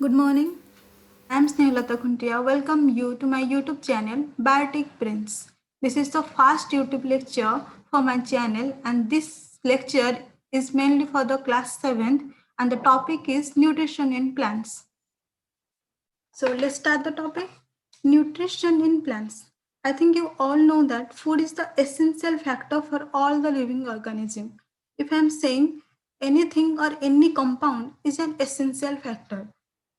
Good morning. I am Snehlata Khuntia. Welcome you to my YouTube channel Biotic Prince. This is the first YouTube lecture for my channel, and this lecture is mainly for the class 7th, and the topic is nutrition in plants. So let's start the topic. Nutrition in plants. I think you all know that food is the essential factor for all the living organism. If I am saying anything or any compound is an essential factor,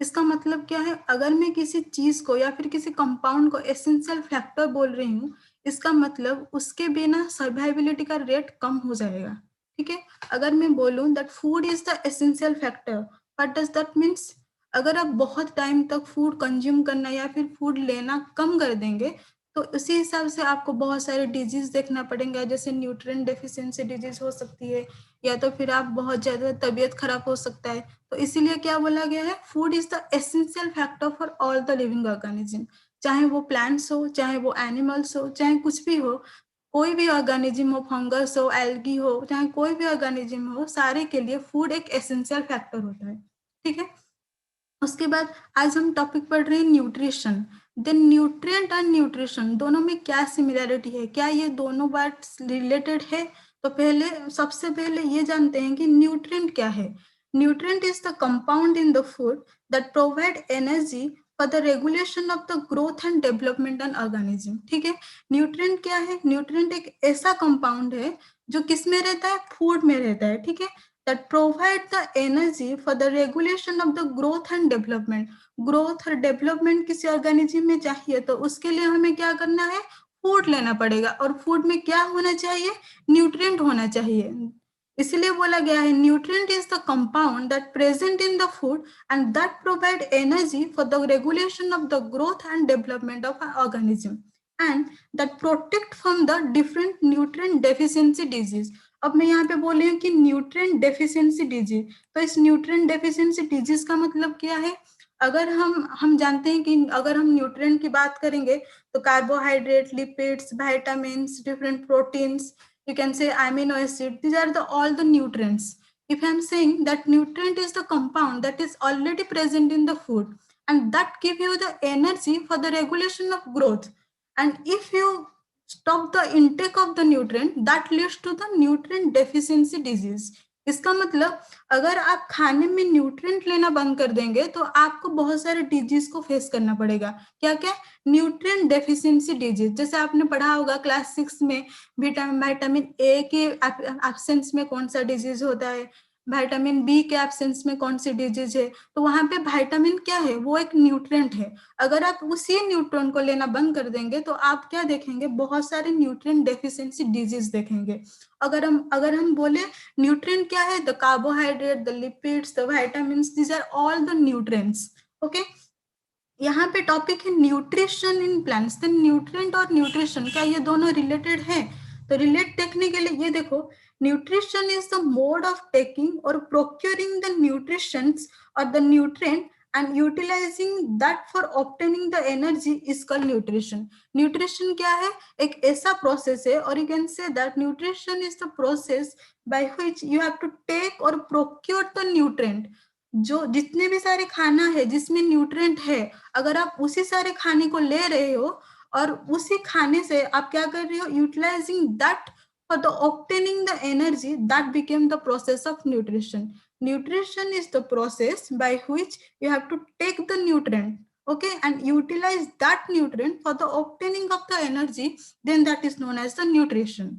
इसका मतलब क्या है? अगर मैं किसी चीज को या फिर किसी कंपाउंड को एसेंशियल फैक्टर बोल रही हूँ, इसका मतलब उसके बिना सर्वाइबिलिटी का रेट कम हो जाएगा. ठीक है. अगर मैं बोलूं that food is the essential factor, what does that means? अगर आप बहुत टाइम तक फूड कंज्यूम करना या फिर फूड लेना कम कर देंगे, तो उसी हिसाब से आपको बहुत सारे डिजीज देखना पड़ेंगे, जैसे न्यूट्रिएंट डेफिशिएंसी डिजीज हो सकती है, या तो फिर आप बहुत ज्यादा तबीयत खराब हो सकता है. तो इसीलिए क्या बोला गया है? Food is the essential factor for all the living organism. चाहे वो प्लांट्स हो, चाहे वो एनिमल्स हो, चाहे कुछ भी हो, कोई भी ऑर्गेनिज्म हो, फंगस हो, एल्गी हो, चाहे कोई भी ऑर्गेनिज्म हो, सारे के लिए फूड एक एसेंशियल फैक्टर होता है. ठीक है. उसके बाद आज हम टॉपिक पढ़ रहे हैं न्यूट्रिशन. देन न्यूट्रिएंट और न्यूट्रिशन दोनों में क्या सिमिलरिटी है, क्या ये दोनों बात रिलेटेड है? तो सबसे पहले ये जानते हैं कि न्यूट्रिएंट क्या है. Nutrient is the compound in the food that provide energy for the regulation of the growth and development and organism. ठीक है. न्यूट्रिएंट क्या है? न्यूट्रिएंट एक ऐसा कंपाउंड है जो किस में रहता है? फूड में रहता है. ठीक है. that provide the energy for the regulation of the growth and development. Growth और डेवलपमेंट किसी ऑर्गेनिज्म में चाहिए तो उसके लिए हमें क्या करना है? फूड लेना पड़ेगा. और फूड में क्या होना चाहिए? न्यूट्रिएंट होना चाहिए. इसलिए बोला गया है nutrient is the compound that present in the food and that provide energy for the regulation of the growth and development of organism and that protect from the different nutrient deficiency disease. अब मैं यहाँ पे बोल रही हूँ कि nutrient deficiency disease. तो इस न्यूट्रिएंट डेफिशिएंसी डिजीज का मतलब क्या है? अगर हम जानते हैं कि अगर हम न्यूट्रिएंट की बात करेंगे तो carbohydrate, lipids, vitamins, different proteins, you can say amino acid, these are all the nutrients. If I am saying that nutrient is the compound that is already present in the food and that give you the energy for the regulation of growth, and if you stop the intake of the nutrient, that leads to the nutrient deficiency disease. इसका मतलब अगर आप खाने में nutrient लेना बंद कर देंगे तो आपको बहुत सारे डिजीज को फेस करना पड़ेगा. क्या क्या? Nutrient deficiency disease. जैसे आपने पढ़ा होगा क्लास 6 में विटामिन ए के एब्सेंस में कौन सा डिजीज होता है, विटामिन बी के एब्सेंस में कौन सी डिजीज है. तो वहां पे विटामिन क्या है? वो एक न्यूट्रिएंट है. अगर आप उसी न्यूट्रिएंट को लेना बंद कर देंगे तो आप क्या देखेंगे? बहुत सारे न्यूट्रिएंट डेफिशिएंसी डिजीज देखेंगे. अगर हम बोले न्यूट्रिएंट क्या है? The carbohydrate, the lipids, the vitamins, these are all the nutrients. Okay. यहाँ पे टॉपिक है न्यूट्रिशन इन प्लांट्स. तो न्यूट्रिएंट और न्यूट्रिशन क्या ये दोनों रिलेटेड है? तो रिलेट देखने के लिए ये देखो, nutrition is the mode of taking और प्रोक्योरिंग द न्यूट्रिशंस और the nutrient and utilizing that for obtaining the energy is called nutrition. Nutrition क्या है? एक ऐसा प्रोसेस है, और you can say that nutrition is the process by which you have to take or procure the nutrient. जो जितने भी सारे खाना है जिसमें न्यूट्रिएंट है, अगर आप उसी सारे खाने को ले रहे हो और उसी खाने से आप क्या कर रहे हो? Utilizing that for the obtaining the energy, that became the process of nutrition. Nutrition is the process by which you have to take the nutrient, okay, and utilize that nutrient for the obtaining of the energy, then that is known as the nutrition.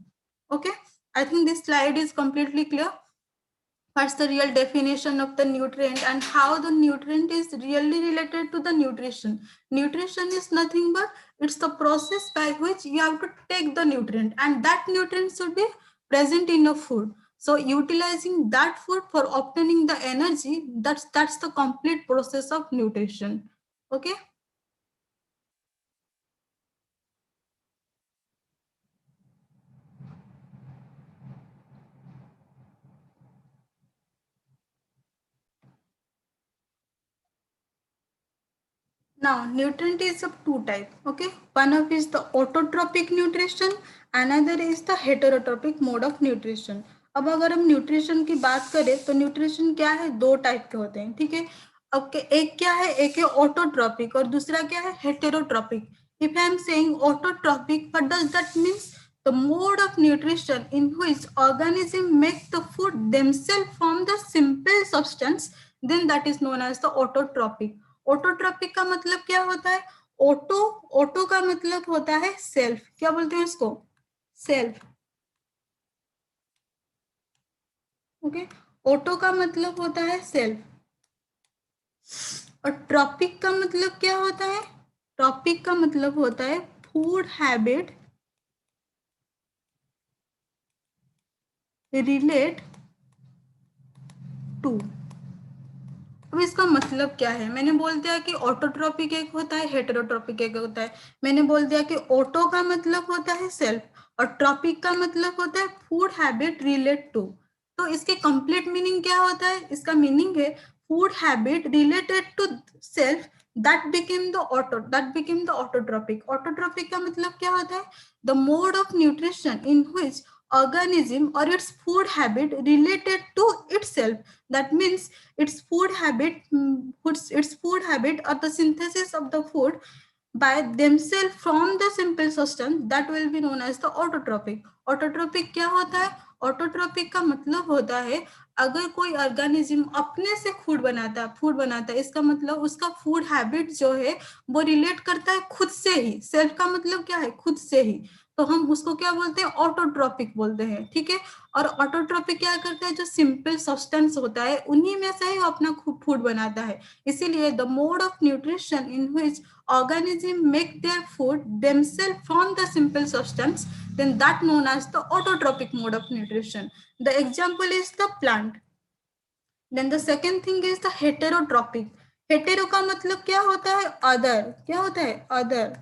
Okay, I think this slide is completely clear. What's the real definition of the nutrient and how the nutrient is really related to the nutrition? Nutrition is nothing but it's the process by which you have to take the nutrient, and that nutrient should be present in your food. So utilizing that food for obtaining the energy, that's the complete process of nutrition. Okay. Now, nutrient is of two type. Okay, one of is the autotrophic nutrition, another is the heterotrophic mode of nutrition. अब अगर हम nutrition की बात करें तो nutrition क्या है? दो टाइप के होते हैं. ठीक है. ओके, एक क्या है, एक है ऑटोट्रॉपिक और दूसरा क्या है, heterotrophic. If I am saying autotrophic, what does that means? The mode of nutrition in which organism make the food themselves from the simple substance, then that is known as the autotrophic. Autotrophic का मतलब क्या होता है? Auto, auto का मतलब होता है self. क्या बोलते हैं इसको? सेल्फ. ओके, ऑटो का मतलब होता है सेल्फ. और ट्रॉपिक का मतलब क्या होता है? ट्रॉपिक का मतलब होता है फूड हैबिट रिलेट टू. अब इसका मतलब क्या है? मैंने बोल दिया कि ऑटोट्रॉपिक एक होता है, हेटेरोट्रॉपिक एक होता है. मैंने बोल दिया कि ऑटो का मतलब होता है सेल्फ और ट्रॉपिक का मतलब होता है फूड हैबिट रिलेट टू. तो इसके कंप्लीट मीनिंग क्या होता है? इसका मीनिंग है food habit related to self that became the autotrophic. Autotrophic का मतलब क्या होता है? The mode of nutrition in which organism or its food habit related to itself. That means its food habit, its food habit or the synthesis of the food by themselves from the simple substance, that will be known as the autotrophic. Autotrophic क्या होता है? Autotrophic का मतलब होता है अगर कोई organism अपने से फूड बनाता है, इसका मतलब उसका फूड हैबिट जो है वो रिलेट करता है खुद से ही. सेल्फ का मतलब क्या है? खुद से ही. तो हम उसको क्या बोलते हैं? ऑटोट्रोपिक बोलते हैं. ठीक है. और ऑटोट्रोपिक क्या करता है? जो सिंपल सब्सटेंस होता है उन्हीं में से ही वो अपना फूड बनाता है. इसीलिए the mode of nutrition in which organism make their food themselves from the simple substance, then that known as the autotrophic mode of nutrition. The example is the plant. Then the second thing is the heterotrophic. hetero का मतलब क्या होता है? Other. क्या होता है? Other.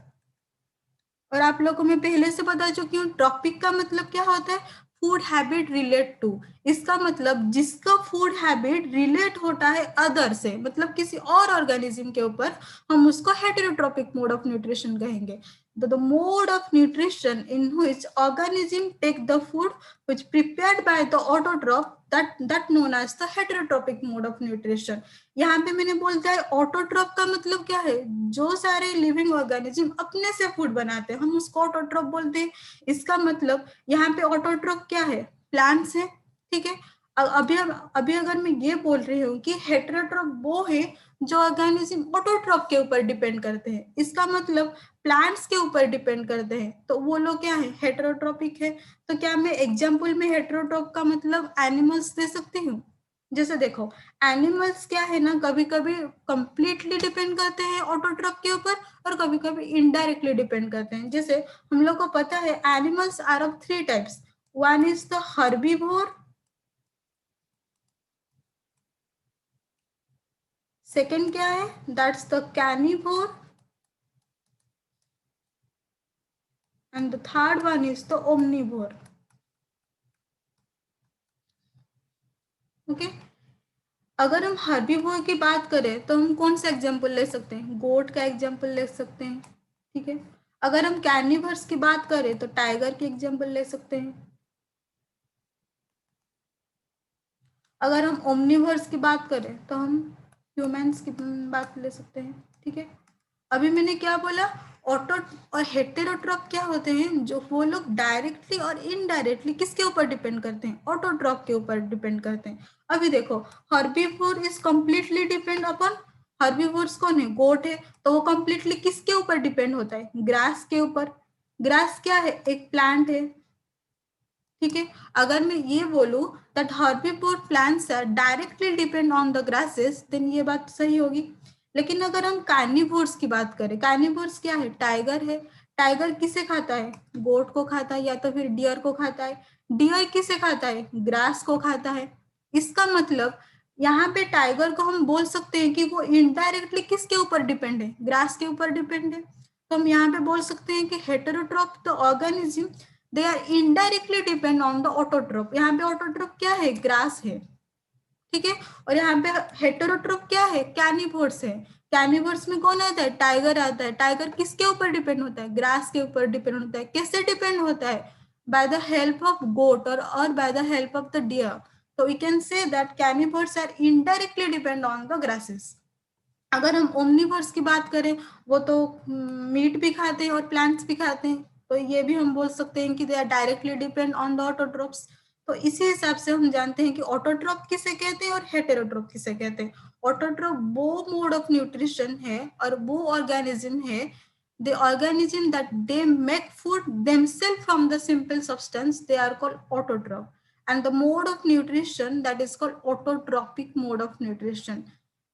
और आप लोगों को मैं पहले से बता चुकी हूँ ट्रॉपिक का मतलब क्या होता है? Food habit relate to. इसका मतलब जिसका फूड हैबिट रिलेट होता है अदर से, मतलब किसी और ऑर्गेनिज्म के ऊपर, हम उसको हेटेरोट्रॉपिक मोड ऑफ न्यूट्रिशन कहेंगे. The mode of nutrition in which organism take the food which prepared by the autotroph, that known as the heterotrophic mode of nutrition. यहाँ पे मैंने बोलता है ऑटोट्रॉप का मतलब क्या है? जो सारे लिविंग ऑर्गेनिज्म अपने से फूड बनाते हैं हम उसको ऑटोट्रॉप बोलते हैं. इसका मतलब यहाँ पे ऑटोट्रॉप क्या है? प्लांट्स है. ठीक है. अभी अगर मैं ये बोल रही हूँ कि हेटेरोट्रॉप वो है जो ऑर्गेनिज्म ऑटोट्रॉप के ऊपर डिपेंड करते हैं, इसका मतलब प्लांट्स के ऊपर डिपेंड करते हैं, तो वो लोग क्या है? हेटेरोट्रॉपिक है. तो क्या मैं एग्जाम्पल में हेटेरोट्रॉप का मतलब एनिमल्स दे सकती हूँ? जैसे देखो, एनिमल्स क्या है ना, कभी कभी कंप्लीटली डिपेंड करते हैं ऑटोट्रॉप के ऊपर और कभी कभी इनडायरेक्टली डिपेंड करते हैं. जैसे हम लोग को पता है animals are of 3 types. One is the herbivore, second क्या है? That's the carnivore, and the third one is the omnivore. Okay. अगर हम हर्बीवोर की बात करें तो हम कौन सा एग्जाम्पल ले सकते हैं? गोट का एग्जाम्पल ले सकते हैं. ठीक है. अगर हम कैनिवर्स की बात करें तो टाइगर की एग्जाम्पल ले सकते हैं. अगर हम ओमनिवर्स की बात करें तो हम ह्यूमंस की बात ले सकते हैं. ठीक है. अभी मैंने क्या बोला? ऑटो और हेटेरोट्रॉप क्या होते हैं? जो वो लोग डायरेक्टली और इनडायरेक्टली किसके ऊपर डिपेंड करते हैं? ऑटोट्रॉप के ऊपर डिपेंड करते हैं. अभी देखो, herbivore is completely depend upon, herbivores कौन है? गोट है. तो वो कंप्लीटली किसके ऊपर डिपेंड होता है? ग्रास के ऊपर. ग्रास क्या है? एक प्लांट है. ठीक है. अगर मैं ये बोलूं that herbivore plants are directly depend on the grasses, then ये बात सही होगी. लेकिन अगर हम कार्निवोर्स की बात करें, कार्निवोर्स क्या है? टाइगर है. टाइगर किसे खाता है? गोट को खाता है या तो फिर डियर को खाता है. डियर किसे खाता है? ग्रास को खाता है. इसका मतलब यहाँ पे टाइगर को हम बोल सकते हैं कि वो इनडायरेक्टली किसके ऊपर डिपेंड है? ग्रास के ऊपर डिपेंड है. तो हम यहाँ पे बोल सकते हैं कि heterotroph the organism, they are indirectly depend on the autotroph. यहाँ पे ऑटोट्रोप क्या है? ग्रास है. ठीक है. और यहाँ पे हेटेरोट्रोप क्या है? कैनिवोर्स है. कैनिवोर्स में कौन आता है? टाइगर आता है. टाइगर किसके ऊपर डिपेंड होता है? ग्रास के ऊपर डिपेंड होता है. कैसे डिपेंड होता है? By the help of goat और by the help of the deer. तो we can say that carnivores are indirectly depend on the grasses. अगर हम ओमनिवर्स की बात करें, वो तो मीट भी खाते हैं और प्लांट्स भी खाते हैं, तो ये भी हम बोल सकते हैं कि they are directly depend on the autotrophs. तो इसी हिसाब से हम जानते हैं कि ऑटोट्रोप किसे कहते हैं और हेटेरोट्रोप किसे कहते हैं। ऑटोट्रोप वो मोड ऑफ न्यूट्रिशन है और वो ऑर्गेनिज्म है, the organism that they make food themselves from the simple substance, they are called autotroph. And the mode of nutrition, that is called autotrophic mode of nutrition.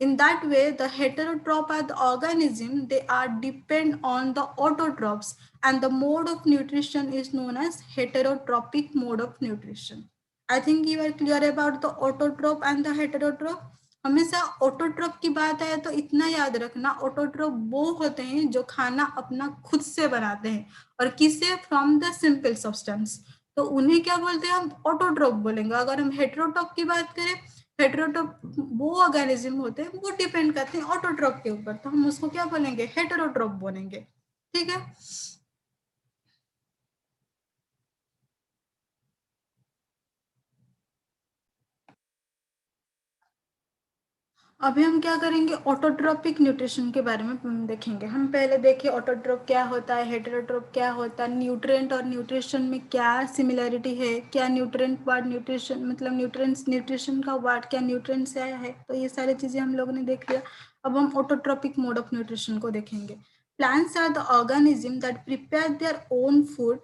In that way, the heterotroph are the organism, they are depend on the autotrophs, and the mode of nutrition is known as heterotrophic mode of nutrition. I think you are clear about the autotroph and the heterotroph. हमेशा autotroph की बात आए तो इतना याद रखना, autotroph वो होते हैं जो खाना अपना खुद से बनाते हैं, और किसे, फ्रॉम द सिंपल सब्सटेंस, तो उन्हें क्या बोलते हैं, हम ऑटोट्रोप बोलेंगे। अगर हम हेटेरोट्रोप की बात करें, हेटेरोट्रोप वो ऑर्गेनिज्म होते हैं, वो डिपेंड करते हैं ऑटोट्रोप के ऊपर, तो हम उसको क्या बोलेंगे, हेटेरोट्रोप बोलेंगे। ठीक है। अभी हम क्या करेंगे, ऑटोट्रोपिक न्यूट्रिशन के बारे में देखेंगे। हम पहले देखिए ऑटोट्रोप क्या होता है, हेटेरोट्रोप क्या होता है, न्यूट्रिएंट और न्यूट्रिशन में क्या सिमिलरिटी है, क्या न्यूट्रिएंट वर्ड न्यूट्रिशन मतलब न्यूट्रिएंट्स, न्यूट्रिशन का वर्ड क्या न्यूट्रिएंट से आया है, तो ये सारी चीज़ें हम लोगों ने देख लिया। अब हम ऑटोट्रोपिक मोड ऑफ न्यूट्रिशन को देखेंगे। Plants are the organism that prepare their own food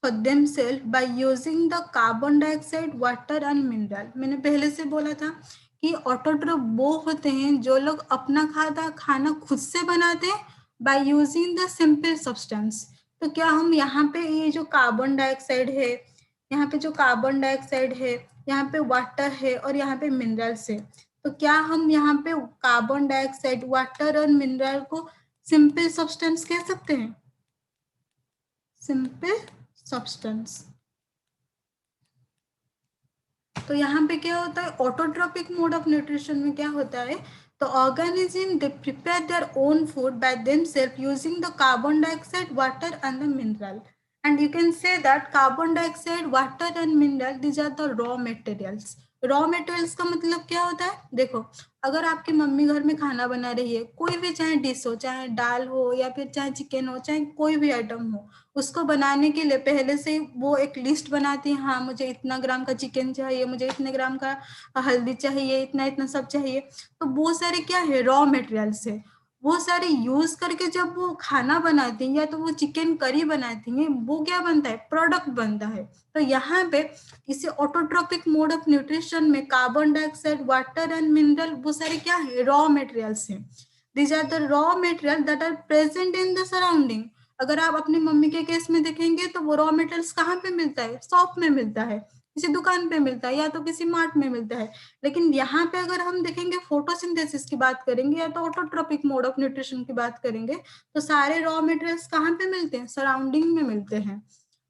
for themselves by using the carbon dioxide, water and mineral। मैंने पहले से बोला था कि ऑटोट्रोफ वो होते हैं जो लोग अपना खाना खुद से बनाते हैं by using the simple substance. तो क्या हम यहाँ पे ये जो कार्बन डाइऑक्साइड है, यहाँ पे जो कार्बन डाइऑक्साइड है, यहाँ पे वाटर है और यहाँ पे मिनरल्स है, तो क्या हम यहाँ पे कार्बन डाइऑक्साइड, वाटर और मिनरल को सिंपल सब्सटेंस कह सकते हैं? Simple substance. तो यहाँ पे क्या होता है, ऑटोट्रोपिक मोड ऑफ न्यूट्रिशन में क्या होता है, तो organism they prepare their own food by themselves using the carbon dioxide, water and the mineral. And you can say that carbon dioxide, water and mineral, these are the raw materials. Raw materials का मतलब क्या होता है, देखो अगर आपकी mummy घर में खाना बना रही है, कोई भी चाहे डिश हो, चाहे दाल हो या फिर चाहे चिकन हो, चाहे कोई भी आइटम हो, उसको बनाने के लिए पहले से वो एक लिस्ट बनाती है, हाँ मुझे इतना ग्राम का चिकन चाहिए, मुझे इतने ग्राम का हल्दी चाहिए, इतना इतना सब चाहिए। तो वो सारे क्या है, रॉ मटेरियल्स है। वो सारे यूज करके जब वो खाना बनाती हैं या तो वो चिकन करी बनाती हैं, वो क्या बनता है, प्रोडक्ट बनता है। तो यहाँ पे इसे ऑटोट्रोपिक मोड ऑफ न्यूट्रिशन में carbon dioxide, water and mineral, वो सारे क्या है, रॉ मटेरियल्स हैं। These are the raw material that are present in the surrounding. अगर आप अपनी मम्मी के केस में देखेंगे तो वो रॉ मटेरियल्स कहाँ पे मिलता है, शॉप में मिलता है, किसी दुकान पे मिलता है या तो किसी मार्ट में मिलता है। लेकिन यहाँ पे अगर हम देखेंगे फोटोसिंथेसिस की बात करेंगे या तो ऑटोट्रोपिक मोड ऑफ न्यूट्रिशन की बात करेंगे, तो सारे रॉ मटेरियल्स कहाँ पे मिलते हैं, सराउंडिंग में मिलते हैं।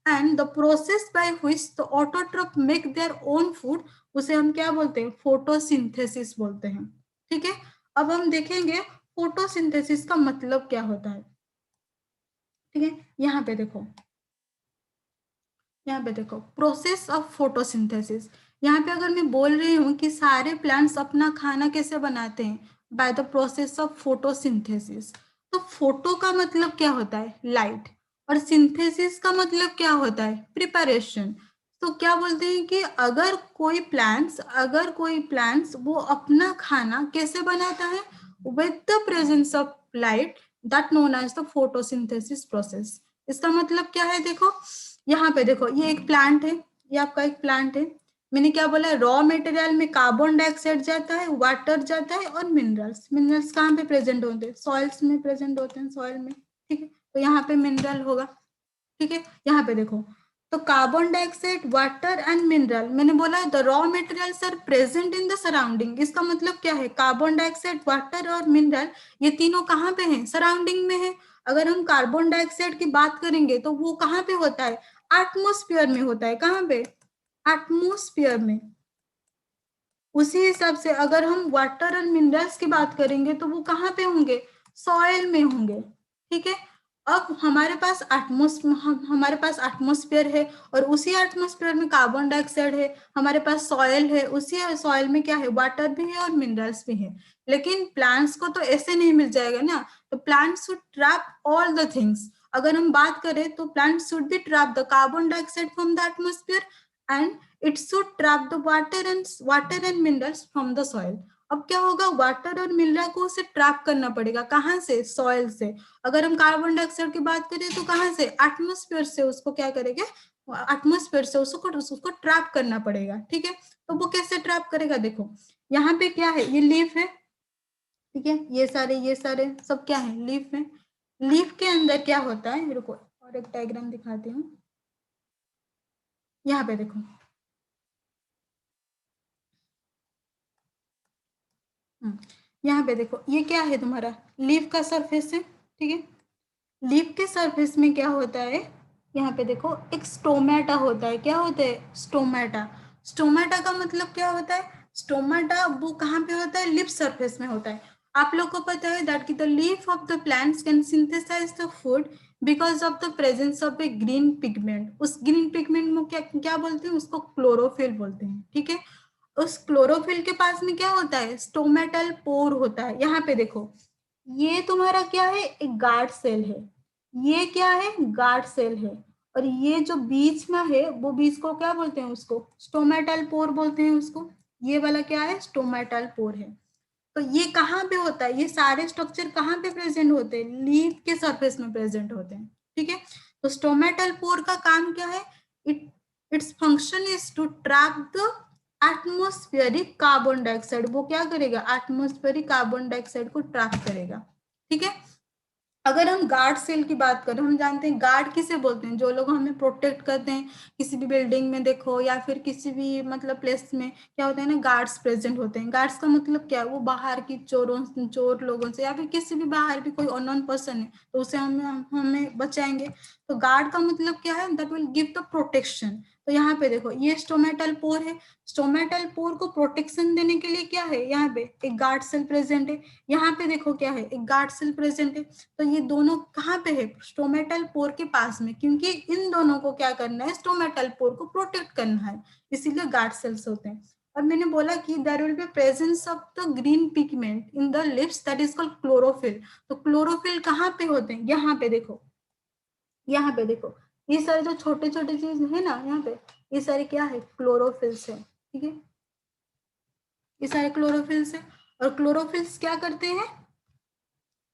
And the process by which the autotroph make their own food, उसे हम क्या बोलते हैं, फोटोसिंथेसिस बोलते हैं। ठीक है। अब हम देखेंगे फोटोसिंथेसिस का मतलब क्या होता है। ठीक है, यहाँ पे देखो, यहाँ पे देखो प्रोसेस ऑफ फोटोसिंथेसिस। यहाँ पे अगर मैं बोल रही हूँ कि सारे प्लांट्स अपना खाना कैसे बनाते हैं, by the process of photosynthesis, तो फोटो का मतलब क्या होता है, लाइट, और सिंथेसिस का मतलब क्या होता है, प्रिपरेशन। तो क्या बोलते हैं कि अगर कोई प्लांट्स वो अपना खाना कैसे बनाता है, with the presence of light, that known as the photosynthesis process. इसका मतलब क्या है, देखो यहाँ पे देखो, ये एक प्लांट है, ये आपका एक प्लांट है। मैंने क्या बोला, रॉ मटेरियल में कार्बन डाइऑक्साइड जाता है, वाटर जाता है और मिनरल्स। मिनरल्स कहाँ पे प्रेजेंट होते हैं, सॉइल्स में प्रेजेंट होते हैं, सॉइल में। ठीक है, तो यहाँ पे मिनरल होगा। ठीक है, यहाँ पे देखो, तो carbon dioxide, water and mineral, मैंने बोला the raw materials are present in the surrounding. इसका मतलब क्या है, कार्बन डाइऑक्साइड, वाटर और मिनरल, ये तीनों कहाँ पे हैं, सराउंडिंग में है। अगर हम कार्बन डाइऑक्साइड की बात करेंगे तो वो कहाँ पे होता है, एटमोस्फियर में होता है। कहाँ पे, एटमोस्फियर में। उसी हिसाब से अगर हम वाटर और मिनरल्स की बात करेंगे तो वो कहाँ पे होंगे, सॉइल में होंगे। ठीक है, अब हमारे पास एटमॉस्फेयर है और उसी एटमॉस्फेयर में कार्बन डाइऑक्साइड है, हमारे पास सॉइल है, उसी सॉइल में क्या है, वाटर भी है और मिनरल्स भी है। लेकिन प्लांट्स को तो ऐसे नहीं मिल जाएगा ना, तो plants should trap all the things. अगर हम बात करें तो plants should be trap the carbon dioxide from the atmosphere and it should trap the water and minerals from the soil. अब क्या होगा, वाटर और मिनरल को उसे ट्रैप करना पड़ेगा, कहाँ से, सॉइल से। अगर हम कार्बन डाइऑक्साइड की बात करें तो कहाँ से, एटमॉस्फेयर से उसको क्या करेंगे, एटमॉस्फेयर से उसको ट्रैप करना पड़ेगा। ठीक है, तो वो कैसे ट्रैप करेगा, देखो यहाँ पे क्या है, ये लीफ है, ठीक है, ये सारे सब क्या है, लीफ है। लीफ के अंदर क्या होता है, रुको और एक डायग्राम दिखाती हूँ। यहाँ पे देखो, यहाँ पे देखो, ये क्या है तुम्हारा, लीफ का सरफेस है, ठीक है। लीफ के सरफेस में क्या होता है, यहाँ पे देखो एक स्टोमेटा होता है। क्या होता है, स्टोमेटा। स्टोमेटा का मतलब क्या होता है, स्टोमेटा वो कहाँ पे होता है, लिप सरफेस में होता है। आप लोग को पता है दैट कि the leaf of the plants can synthesise the food because of the presence of A green pigment. उस ग्रीन पिगमेंट में क्या क्या बोलते हैं, उसको क्लोरोफिल बोलते हैं, ठीक है। उस क्लोरोफिल के पास में क्या होता है, स्टोमेटल पोर होता है। यहाँ पे देखो, ये तुम्हारा क्या है, एक गार्ड सेल है। ये क्या है, गार्ड सेल है। और ये जो बीच में है, वो बीच को क्या बोलते हैं, उसको स्टोमेटल पोर बोलते हैं उसको। ये वाला क्या है, स्टोमेटल पोर है। तो ये कहाँ पे होता है, ये सारे स्ट्रक्चर कहाँ पे प्रेजेंट होते हैं, लीफ के सरफेस में प्रेजेंट होते हैं, ठीक है। तो स्टोमेटल पोर का काम क्या है, it its function is to trap the atmospheric carbon dioxide. वो क्या करेगा, एटमोस्फेरिक कार्बन डाइऑक्साइड को ट्रैप करेगा, ठीक है। अगर हम गार्ड सेल की बात करें, हम जानते हैं गार्ड किसे बोलते हैं, जो लोग हमें प्रोटेक्ट करते हैं। किसी भी बिल्डिंग में देखो या फिर किसी भी मतलब प्लेस में क्या होता है ना, गार्ड्स प्रेजेंट होते हैं। गार्ड्स का मतलब क्या है, वो बाहर की चोर लोगों से या फिर किसी भी बाहर भी कोई अननोन पर्सन है तो उसे हमें बचाएंगे। तो गार्ड का मतलब क्या है, that will give the protection. तो यहाँ पे देखो, ये स्टोमेटल पोर है। स्टोमेटल पोर को प्रोटेक्शन देने के लिए क्या है, यहाँ पे एक गार्ड सेल प्रेजेंट है। यहाँ पे देखो क्या है, एक गार्ड सेल प्रेजेंट है। तो ये दोनों कहाँ पे है, स्टोमेटल पोर के पास में, क्योंकि इन दोनों को क्या करना है, स्टोमेटल पोर को प्रोटेक्ट करना है, इसीलिए गार्ड सेल्स होते हैं। और मैंने बोला कि there will be presence of the green pigment in the leaves, that is called chlorophyll. तो क्लोरोफिल कहाँ पे होते हैं, यहाँ पे देखो, यहाँ पे देखो, ये सारे जो छोटे छोटे चीज है ना यहाँ पे, ये सारे क्या है, क्लोरोफिल्स है, ठीक है। ये सारे क्लोरोफिल्स है। और क्लोरोफिल्स क्या करते हैं,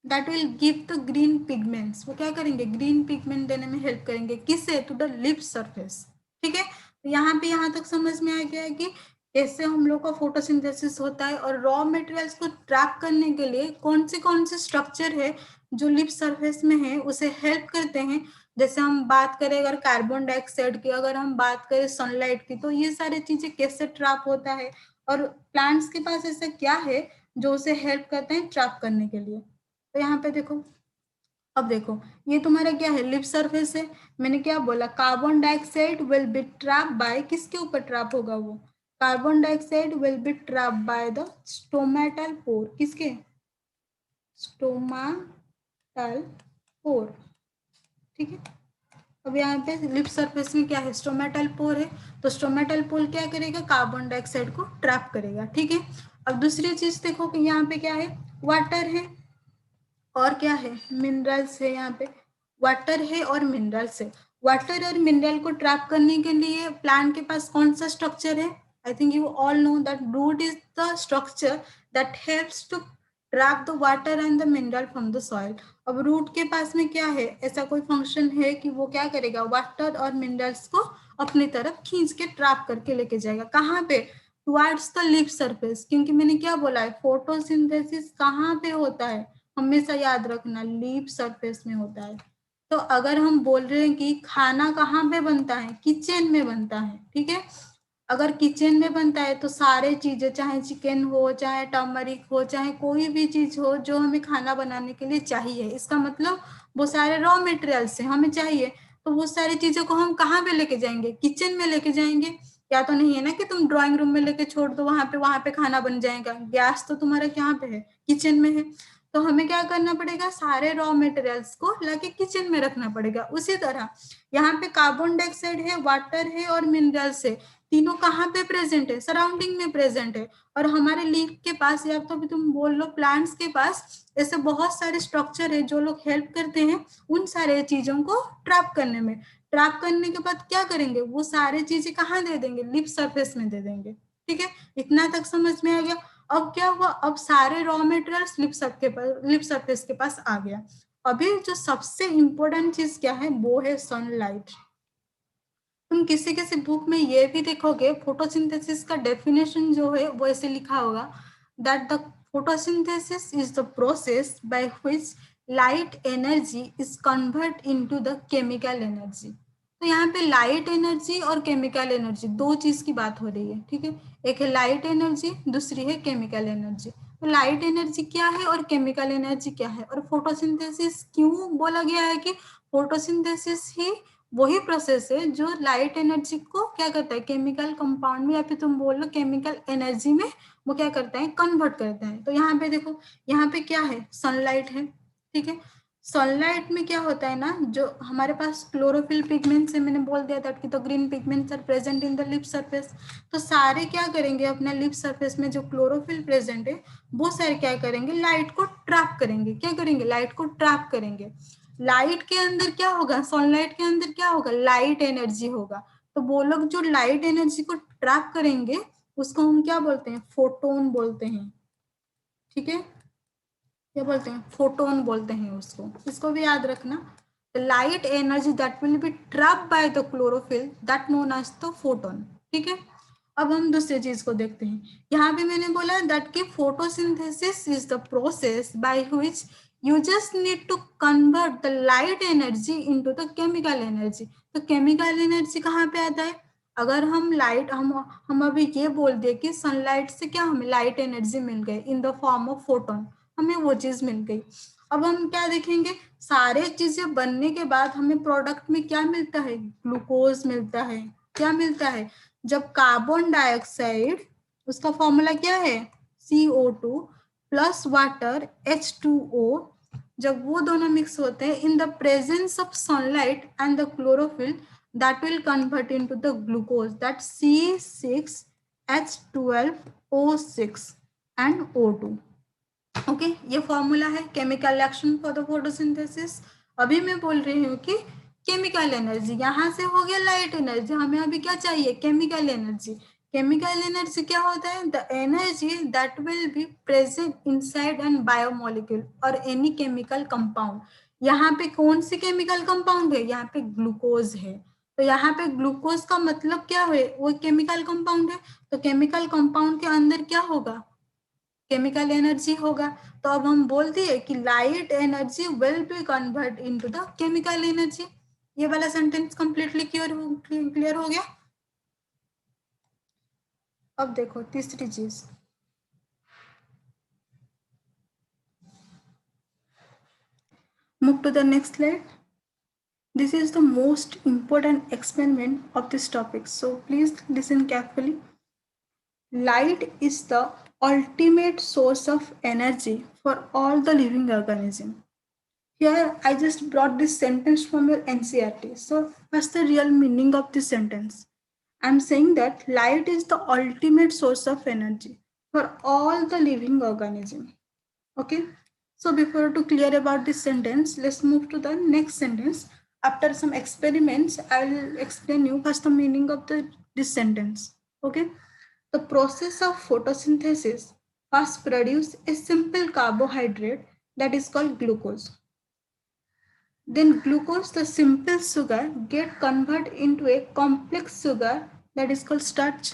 that will give the green pigments. वो क्या करेंगे, ग्रीन पिगमेंट देने में हेल्प करेंगे, किससे, टू द लिप सरफेस, ठीक है। तो यहाँ तक समझ में आ गया है कि कैसे हम लोग का फोटोसिंथेसिस होता है। और रॉ मटेरियल्स को ट्रैप करने के लिए कौन से स्ट्रक्चर है जो लिप सरफेस में है, उसे हेल्प करते हैं। जैसे हम बात करें अगर कार्बन डाइऑक्साइड की, अगर हम बात करें सनलाइट की, तो ये सारी चीजें कैसे ट्रैप होता है और प्लांट्स के पास ऐसा क्या है जो उसे हेल्प करते हैं ट्रैप करने के लिए। तो यहाँ पे देखो, अब देखो, ये तुम्हारा क्या है, लिप सरफेस है। मैंने क्या बोला, carbon dioxide will be trap by, किसके ऊपर ट्रैप होगा वो, carbon dioxide will be trap by the stomatal pore, किसके, स्टोमेटल पोर, ठीक है। अब यहाँ पे लिप सरफेस में क्या है, स्टोमेटल पोर है। तो स्टोमेटल पोर क्या करेगा, कार्बन डाइऑक्साइड को ट्रैप करेगा, ठीक है। अब दूसरी चीज देखो कि यहाँ पे क्या है, वाटर है और क्या है, मिनरल्स है। यहाँ पे वाटर है और मिनरल्स है। वाटर और मिनरल को ट्रैप करने के लिए प्लांट के पास कौन सा स्ट्रक्चर है, I think you all know that root is the structure that helps to trap the water and the mineral from the soil. अब रूट के पास में क्या है, ऐसा कोई फंक्शन है कि वो क्या करेगा, वाटर और मिनरल्स को अपनी तरफ खींच के ट्रैप करके लेके जाएगा, कहाँ पे, टुवर्ड्स द लीफ सरफेस। क्योंकि मैंने क्या बोला है, फोटोसिंथेसिस कहाँ पे होता है, हमेशा याद रखना, लीफ सरफेस में होता है। तो अगर हम बोल रहे हैं कि खाना कहाँ पे बनता है, किचन में बनता है, ठीक है। अगर किचन में बनता है तो सारे चीजें, चाहे चिकन हो, चाहे टर्मरिक हो, चाहे कोई भी चीज हो जो हमें खाना बनाने के लिए चाहिए, इसका मतलब वो सारे रॉ मटेरियल्स हैं, हमें चाहिए। तो वो सारी चीजों को हम कहाँ पे लेके जाएंगे, किचन में लेके जाएंगे। या तो नहीं है ना कि तुम ड्राइंग रूम में लेके छोड़ दो, वहां पे खाना बन जाएगा। गैस तो तुम्हारा कहाँ पे है, किचन में है। तो हमें क्या करना पड़ेगा, सारे रॉ मटेरियल्स को लाके किचन में रखना पड़ेगा। उसी तरह यहाँ पे कार्बन डाइऑक्साइड है, वाटर है और मिनरल्स है, तीनों कहाँ पे प्रेजेंट है, सराउंडिंग में प्रेजेंट है। और हमारे लीफ के पास या तो भी तुम बोल लो प्लांट्स के पास ऐसे बहुत सारे स्ट्रक्चर है जो लोग हेल्प करते हैं उन सारे चीजों को ट्रैप करने में। ट्रैप करने के बाद क्या करेंगे, वो सारे चीजें कहाँ दे देंगे, लीफ सरफेस में दे देंगे। ठीक है, इतना तक समझ में आ गया। अब क्या हुआ, अब सारे रॉ मटेरियल्स लिप सरफेस के पास आ गया। अभी जो सबसे इंपॉर्टेंट चीज क्या है, वो है सनलाइट। तुम किसी किसी बुक में ये भी देखोगे, फोटोसिंथेसिस का डेफिनेशन जो है वो ऐसे लिखा होगा, that the photosynthesis is the process by which light energy is convert into the chemical energy. तो यहाँ पे लाइट एनर्जी और केमिकल एनर्जी दो चीज की बात हो रही है। ठीक है, एक है लाइट एनर्जी, दूसरी है केमिकल एनर्जी। तो लाइट एनर्जी क्या है और केमिकल एनर्जी क्या है, और फोटोसिंथेसिस क्यों बोला गया है कि फोटोसिंथेसिस ही वही प्रोसेस है जो लाइट एनर्जी को क्या करता है, केमिकल कंपाउंड में या फिर तुम बोल लो केमिकल एनर्जी में वो क्या करता है, कन्वर्ट करता है। तो यहाँ पे देखो, यहाँ पे क्या है, सनलाइट है। ठीक है, सनलाइट में क्या होता है ना, जो हमारे पास क्लोरोफिल पिगमेंट्स है, मैंने बोल दिया था कि तो green pigments are present in the leaf surface. तो सारे क्या करेंगे, अपने लिप सरफेस में जो क्लोरोफिल प्रेजेंट है वो सारे क्या करेंगे, लाइट को ट्रैप करेंगे। क्या करेंगे, लाइट को ट्रैप करेंगे। लाइट के अंदर क्या होगा, सनलाइट के अंदर क्या होगा, लाइट एनर्जी होगा। तो वो लोग जो लाइट एनर्जी को ट्रैप करेंगे उसको हम क्या बोलते हैं, फोटोन बोलते हैं। ठीक है, क्या बोलते हैं, फोटोन बोलते हैं उसको, इसको भी याद रखना। Light energy that will be trapped by the chlorophyll that known as the photon. ठीक है, अब हम दूसरी चीज को देखते हैं। यहाँ पे मैंने बोला दैट कि photosynthesis is the process by which you just need to convert the light energy into the chemical energy। तो chemical energy कहाँ पे आता है, अगर हम लाइट हम अभी ये बोल दिए कि सनलाइट से क्या हमें लाइट एनर्जी मिल गई in the form of photon, हमें वो चीज मिल गई। अब हम क्या देखेंगे, सारे चीजें बनने के बाद हमें प्रोडक्ट में क्या मिलता है, ग्लूकोज मिलता है। क्या मिलता है, जब कार्बन डाइऑक्साइड, उसका फॉर्मूला क्या है, CO2 प्लस वाटर H2O, जब वो दोनों मिक्स होते हैं in the presence of sunlight and the chlorophyll, that will convert into the glucose, that C6H12O6 and O2। Okay, ये फॉर्मूला है chemical reaction for the photosynthesis. अभी मैं बोल रही हूँ कि केमिकल एनर्जी, यहाँ से हो गया लाइट एनर्जी, हमें अभी क्या चाहिए, केमिकल एनर्जी। केमिकल एनर्जी क्या होता है, the energy that will be present inside N biomolecule और एनी केमिकल कंपाउंड। यहाँ पे कौन सी केमिकल कंपाउंड है, यहाँ पे ग्लूकोज है। तो यहाँ पे ग्लूकोज का मतलब क्या है, वो केमिकल कंपाउंड है। तो केमिकल कंपाउंड के अंदर क्या होगा, केमिकल एनर्जी होगा। तो अब हम बोल दिए कि light energy will be convert into the chemical energy. ये वाला सेंटेंस कंप्लीटली क्लियर हो गया। अब देखो तीसरी चीज, move to the next slide. This is the most important experiment of this topic, so please listen carefully. Light is the ultimate source of energy for all the living organisms. Here, I just brought this sentence from your NCRT. So, what's the real meaning of this sentence? I'm saying that light is the ultimate source of energy for all the living organism. Okay. So, before to clear about this sentence, let's move to the next sentence. After some experiments, I will explain you first the meaning of this sentence. Okay. The process of photosynthesis first produce a simple carbohydrate that is called glucose. Then glucose, the simple sugar, get converted into a complex sugar that is called starch.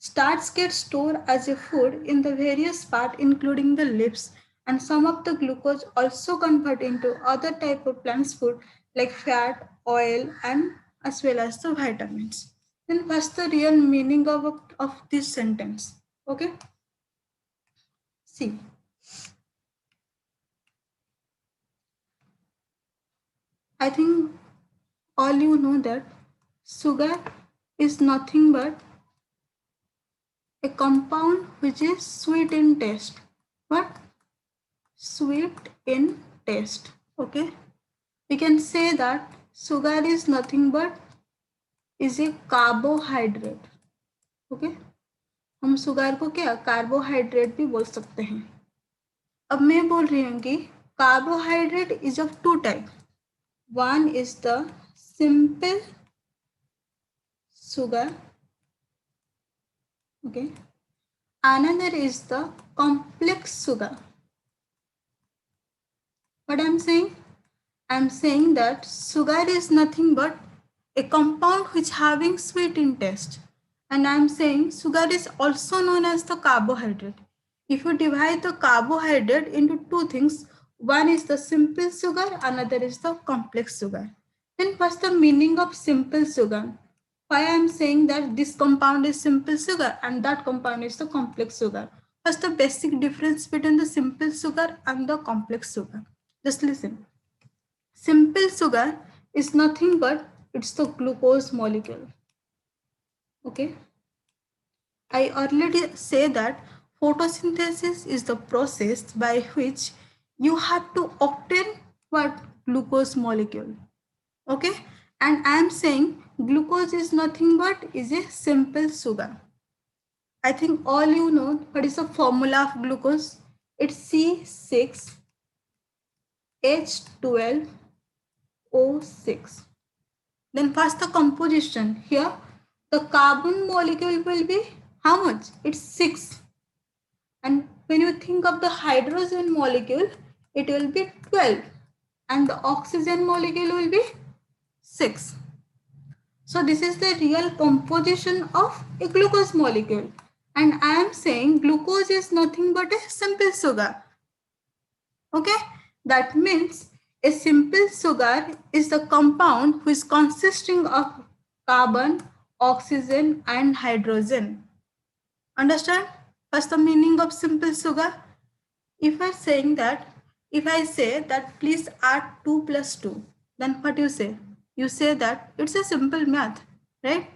Starch gets stored as a food in the various parts including the lips, and some of the glucose also convert into other type of plant food like fat, oil, and as well as the vitamins. Then what's the real meaning of this sentence? Okay. See. I think all you know that sugar is nothing but a compound which is sweet in taste. But sweet in taste. Okay, we can say that sugar is nothing but is a carbohydrate. Okay हम sugar को क्या carbohydrate भी बोल सकते हैं. अब मैं बोल रही हूँ कि carbohydrate is of two type. One is the simple sugar, okay, another is the complex sugar. What I'm saying that sugar is nothing but a compound which having sweet in taste, and I'm saying sugar is also known as the carbohydrate. If you divide the carbohydrate into two things, one is the simple sugar, another is the complex sugar. Then what's the meaning of simple sugar? Why I'm saying that this compound is simple sugar and that compound is the complex sugar? What's the basic difference between the simple sugar and the complex sugar? Just listen. Simple sugar is nothing but it's the glucose molecule. Okay, I already say that photosynthesis is the process by which you have to obtain what glucose molecule. Okay, and I am saying glucose is nothing but is a simple sugar. I think all you know what is the formula of glucose. It's C6H12O6. Then first the composition. Here the carbon molecule will be how much? It's 6. And when you think of the hydrogen molecule, it will be 12. And the oxygen molecule will be 6. So this is the real composition of a glucose molecule. And I am saying glucose is nothing but a simple sugar. Okay, that means a simple sugar is the compound which is consisting of carbon, oxygen and hydrogen. Understand? What's the meaning of simple sugar? If I say that please add 2 plus 2, then what you say? You say that it's a simple math, right?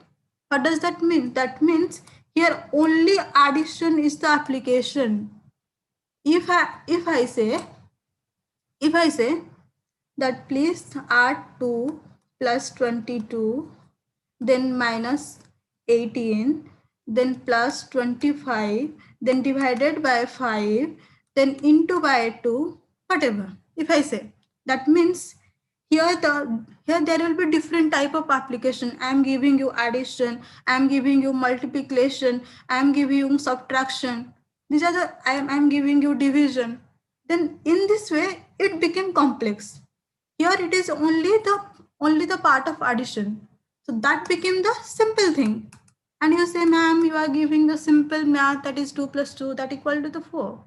What does that mean? That means here only addition is the application. If I say that please add 2 plus 22, then minus 18, then plus 25, then divided by 5, then into by 2, whatever. If I say, that means here there will be different type of application. I am giving you addition, I am giving you multiplication, I am giving you subtraction. These are the I am giving you division. Then in this way it became complex. Here it is only the part of addition. So that became the simple thing. And you say, ma'am, you are giving the simple math, that is 2 plus 2, that equal to the 4.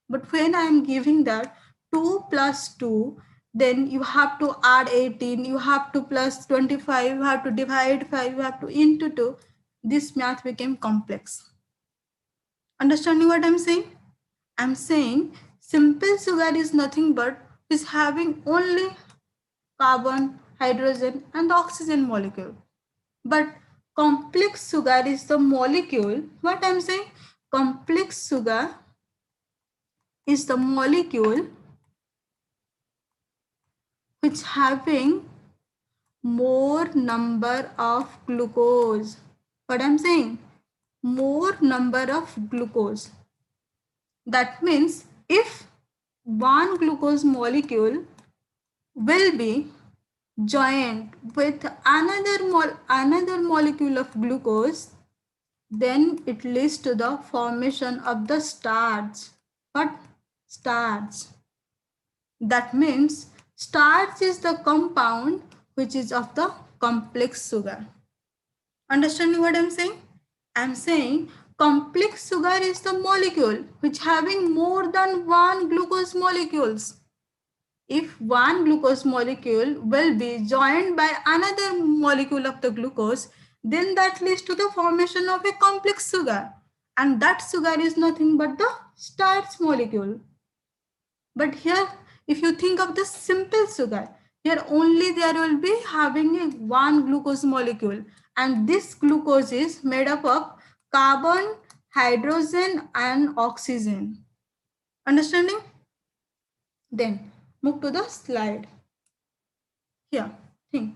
But when I am giving that 2 plus 2, then you have to add 18, you have to plus 25, you have to divide 5, you have to into 2. This math became complex. Understanding what I'm saying? I'm saying simple sugar is nothing but is having only carbon, hydrogen and oxygen molecule. But complex sugar is the molecule. What I'm saying? Complex sugar is the molecule which having more number of glucose. What I'm saying? More number of glucose. That means if one glucose molecule will be joined with another molecule of glucose, then it leads to the formation of the starch. What? Starch. That means starch is the compound which is of the complex sugar. Understanding what I'm saying? I'm saying complex sugar is the molecule which having more than one glucose molecules. If one glucose molecule will be joined by another molecule of the glucose, then that leads to the formation of a complex sugar. And that sugar is nothing but the starch molecule. But here, if you think of the simple sugar, here only there will be having a one glucose molecule. And this glucose is made up of carbon, hydrogen and oxygen. Understanding? Then move to the slide. Here, think.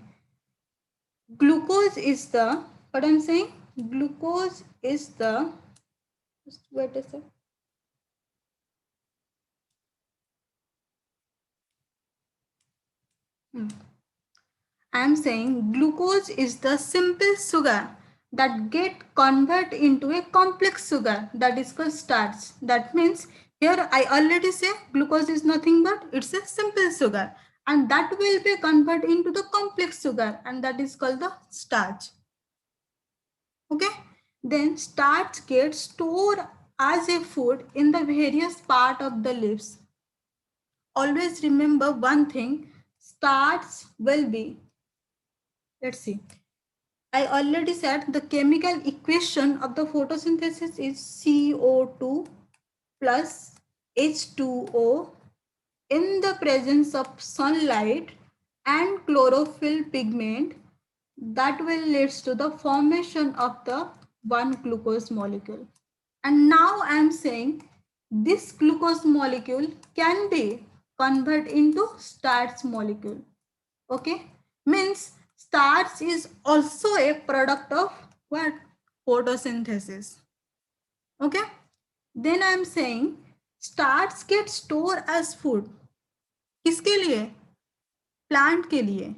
Glucose is the, what I'm saying? Glucose is the, just wait a sec. I'm saying glucose is the simple sugar that get convert into a complex sugar that is called starch. That means here I already say glucose is nothing but it's a simple sugar, and that will be converted into the complex sugar, and that is called the starch. Okay, then starch gets stored as a food in the various part of the leaves. Always remember one thing, starch will be, let's see, I already said the chemical equation of the photosynthesis is CO2 plus H2O in the presence of sunlight and chlorophyll pigment that will lead to the formation of the one glucose molecule. And now I am saying this glucose molecule can be converted into starch molecule. Okay, means starch is also a product of what? Photosynthesis. Okay, then I am saying starch gets stored as food. किसके लिए? Plant के लिए.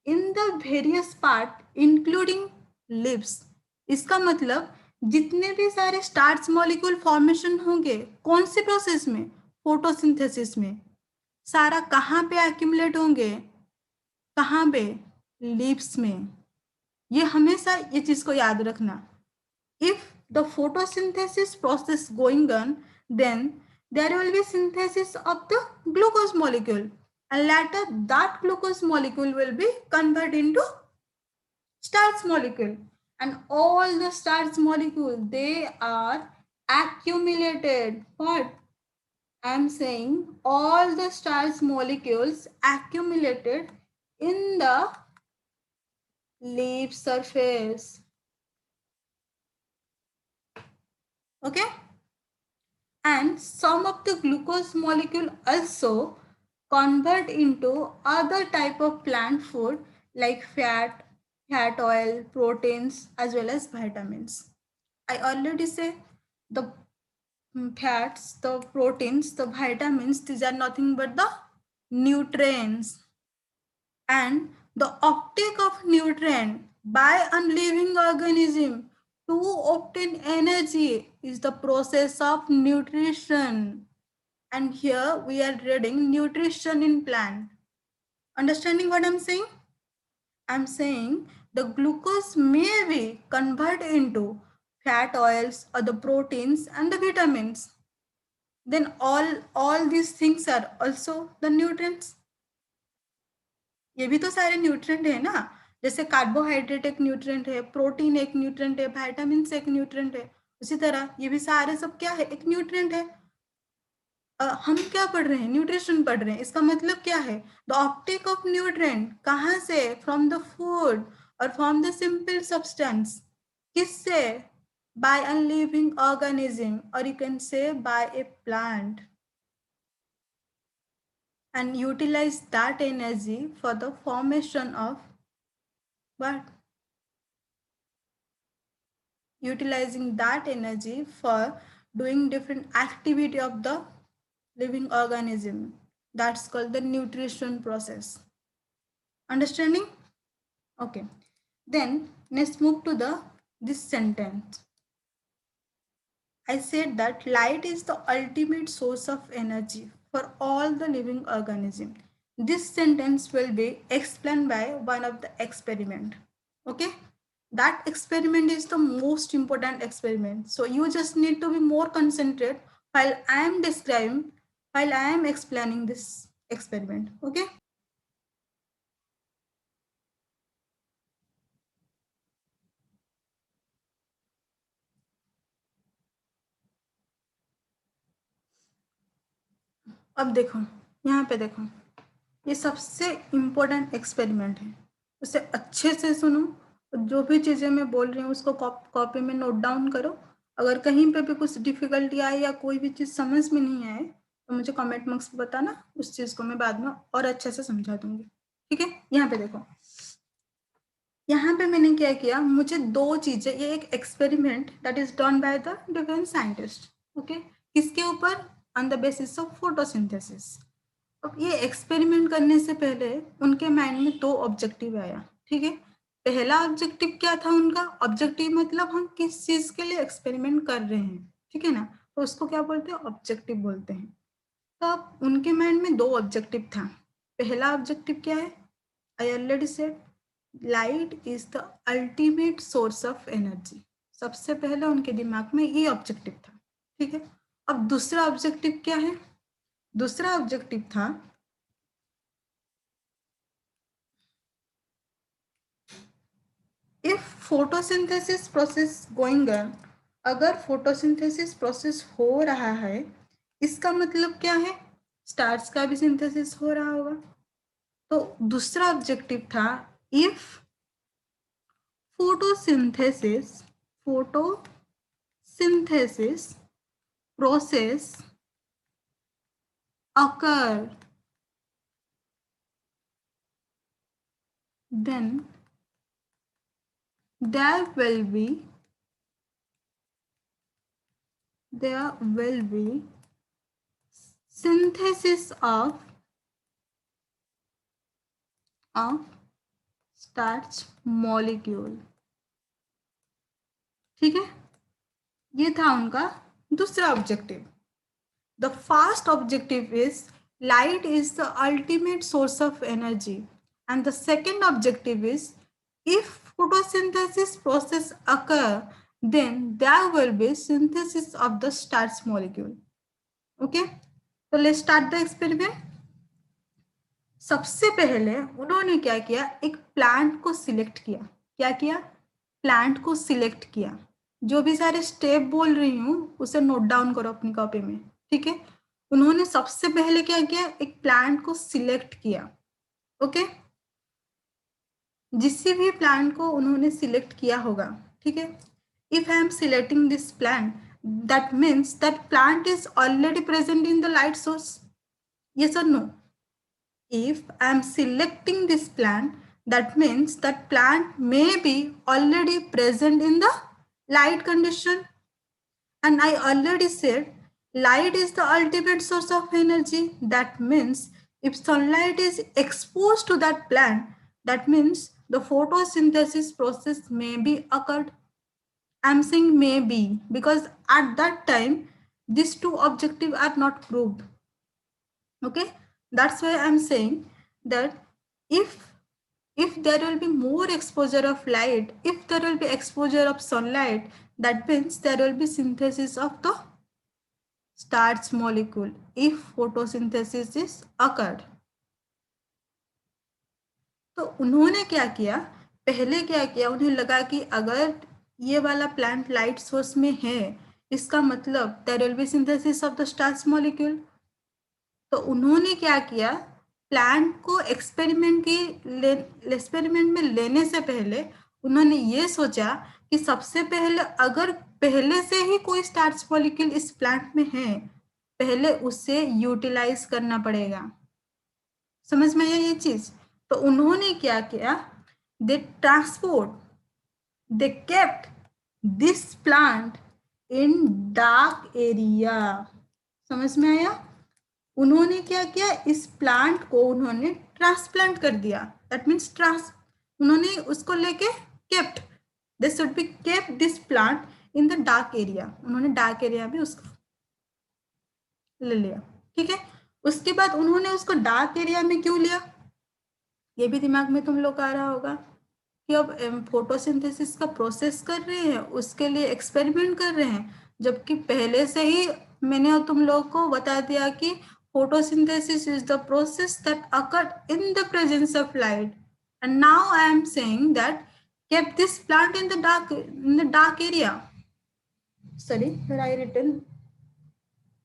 In the various part including leaves. इसका मतलब जितने भी सारे starch molecule formation होंगे कौन सी प्रोसेस में? फोटोसिंथेसिस में. सारा कहाँ पे एक्यूमुलेट होंगे? कहाँ पे? लीव्स में. ये हमेशा ये चीज को याद रखना. If the photosynthesis process going on, then there will be synthesis of the glucose molecule, and later that glucose molecule will be converted into starch molecule, and all the starch molecule they are accumulated. What I'm saying, all the starch molecules accumulated in the leaf surface. Okay, and some of the glucose molecule also convert into other type of plant food like fat oil, proteins as well as vitamins. I already say the fats, the proteins, the vitamins, these are nothing but the nutrients, and the uptake of nutrient by a living organism to obtain energy is the process of nutrition. And here we are reading nutrition in plant. Understanding what I'm saying? I'm saying the glucose may be converted into fat oils or the proteins and the vitamins. Then all these things are also the nutrients. ये भी तो सारे nutrient है ना. जैसे carbohydrate एक nutrient है, protein एक न्यूट्रिएंट है, विटामिन एक न्यूट्रिएंट है, उसी तरह ये भी सारे सब क्या है? एक न्यूट्रिएंट है. हम क्या पढ़ रहे हैं? न्यूट्रिशन पढ़ रहे हैं. इसका मतलब क्या है? द ऑप्टेक ऑफ न्यूट्रिएंट कहाँ से? फ्रॉम द फूड और फ्रॉम द सिंपल सब्सटेंस. किससे? बाय अ लिविंग ऑर्गेनिज्म, और you can say by a plant, and utilize that energy for the formation of what? Utilizing that energy for doing different activity of the living organism. That's called the nutrition process. Understanding? Okay. Then let's move to the this sentence. I said that light is the ultimate source of energy for all the living organism. This sentence will be explained by one of the experiment. Okay, that experiment is the most important experiment. So you just need to be more concentrated while I am describing, while I am explaining this experiment. Okay. अब देखो, यहाँ पे देखो, ये सबसे important experiment है. उसे अच्छे से सुनो. जो भी चीज़ें मैं बोल रही हूँ उसको कॉपी में नोट डाउन करो. अगर कहीं पे भी कुछ डिफिकल्टी आए या कोई भी चीज़ समझ में नहीं आए तो मुझे कमेंट बॉक्स में बताना, उस चीज को मैं बाद में और अच्छे से समझा दूंगी। ठीक है, यहाँ पे देखो, यहाँ पे मैंने क्या किया, मुझे दो चीजें, ये एक experiment that is done by the different scientist. Okay, किसके ऊपर? On the basis of photosynthesis. अब ये एक्सपेरिमेंट करने से पहले उनके माइंड में दो ऑब्जेक्टिव आया। ठीक है, पहला ऑब्जेक्टिव क्या था उनका? ऑब्जेक्टिव मतलब हम किस चीज के लिए एक्सपेरिमेंट कर रहे हैं, ठीक है ना, तो उसको क्या बोलते हैं? ऑब्जेक्टिव बोलते हैं। तो अब उनके माइंड में दो ऑब्जेक्टिव था। पहला ऑब्जेक्टिव क्या है? I already said, light is the ultimate source of energy. सबसे पहले उनके दिमाग में ये ऑब्जेक्टिव था। ठीक है, अब दूसरा ऑब्जेक्टिव क्या है? दूसरा ऑब्जेक्टिव था, if photosynthesis process going on, अगर फोटोसिंथेसिस प्रोसेस हो रहा है, इसका मतलब क्या है? स्टार्स का भी सिंथेसिस हो रहा होगा। तो दूसरा ऑब्जेक्टिव था, if photosynthesis photosynthesis process occur, then there will be synthesis of starch molecule। ठीक है, ये था उनका दूसरा objective. The first objective is light is the ultimate source of energy, and the second objective is if photosynthesis process occur, then there will be synthesis of the starch molecule। okay, so let's start the experiment। सबसे पहले उन्होंने क्या किया, एक plant को select किया। क्या किया? प्लांट को सिलेक्ट किया। जो भी सारे स्टेप बोल रही हूँ उसे नोट डाउन करो अपनी कॉपी में। ठीक है, उन्होंने सबसे पहले क्या किया, एक प्लांट को सिलेक्ट किया। ओके, जिस भी प्लांट को उन्होंने सिलेक्ट किया होगा, ठीक है, if I am selecting this plant, that means that plant is already present in the light source. Yes और no? If I am selecting this plant, that means that plant may be already present in the light condition. And I already said light is the ultimate source of energy. That means if sunlight is exposed to that plant, that means the photosynthesis process may be occurred. I am saying may be because at that time these two objectives are not proved. Okay, that's why I'm saying that if there will be more exposure of light, if there will be exposure of sunlight, that means there will be synthesis of the starch molecule if photosynthesis is occurred। तो उन्होंने क्या किया, पहले क्या किया, उन्हें लगा कि अगर ये वाला प्लांट लाइट सोर्स में है, इसका मतलब there will be synthesis of the starch molecule. तो उन्होंने क्या किया, प्लांट को एक्सपेरिमेंट में लेने से पहले उन्होंने ये सोचा कि सबसे पहले अगर पहले से ही कोई स्टार्च मॉलिक्यूल इस प्लांट में है, पहले उसे यूटिलाइज करना पड़ेगा। समझ में आया ये चीज? तो उन्होंने क्या किया, they kept this plant in dark area. समझ में आया? उन्होंने क्या किया, इस प्लांट को उन्होंने ट्रांसप्लांट कर दिया। दैट मीन्स उन्होंने उसको लेके kept, this should be kept this plant in the dark area. उन्होंने डार्क एरिया में उसको ले लिया। ठीक है, उसके बाद उन्होंने उसको डार्क एरिया में क्यों लिया, ये भी दिमाग में तुम लोग आ रहा होगा कि अब फोटोसिंथेसिस का प्रोसेस कर रहे हैं, उसके लिए एक्सपेरिमेंट कर रहे हैं, जबकि पहले से ही मैंने तुम लोग को बता दिया कि photosynthesis is the process that occurred in the presence of light, and now I am saying that kept this plant in the dark area. Sorry, here I written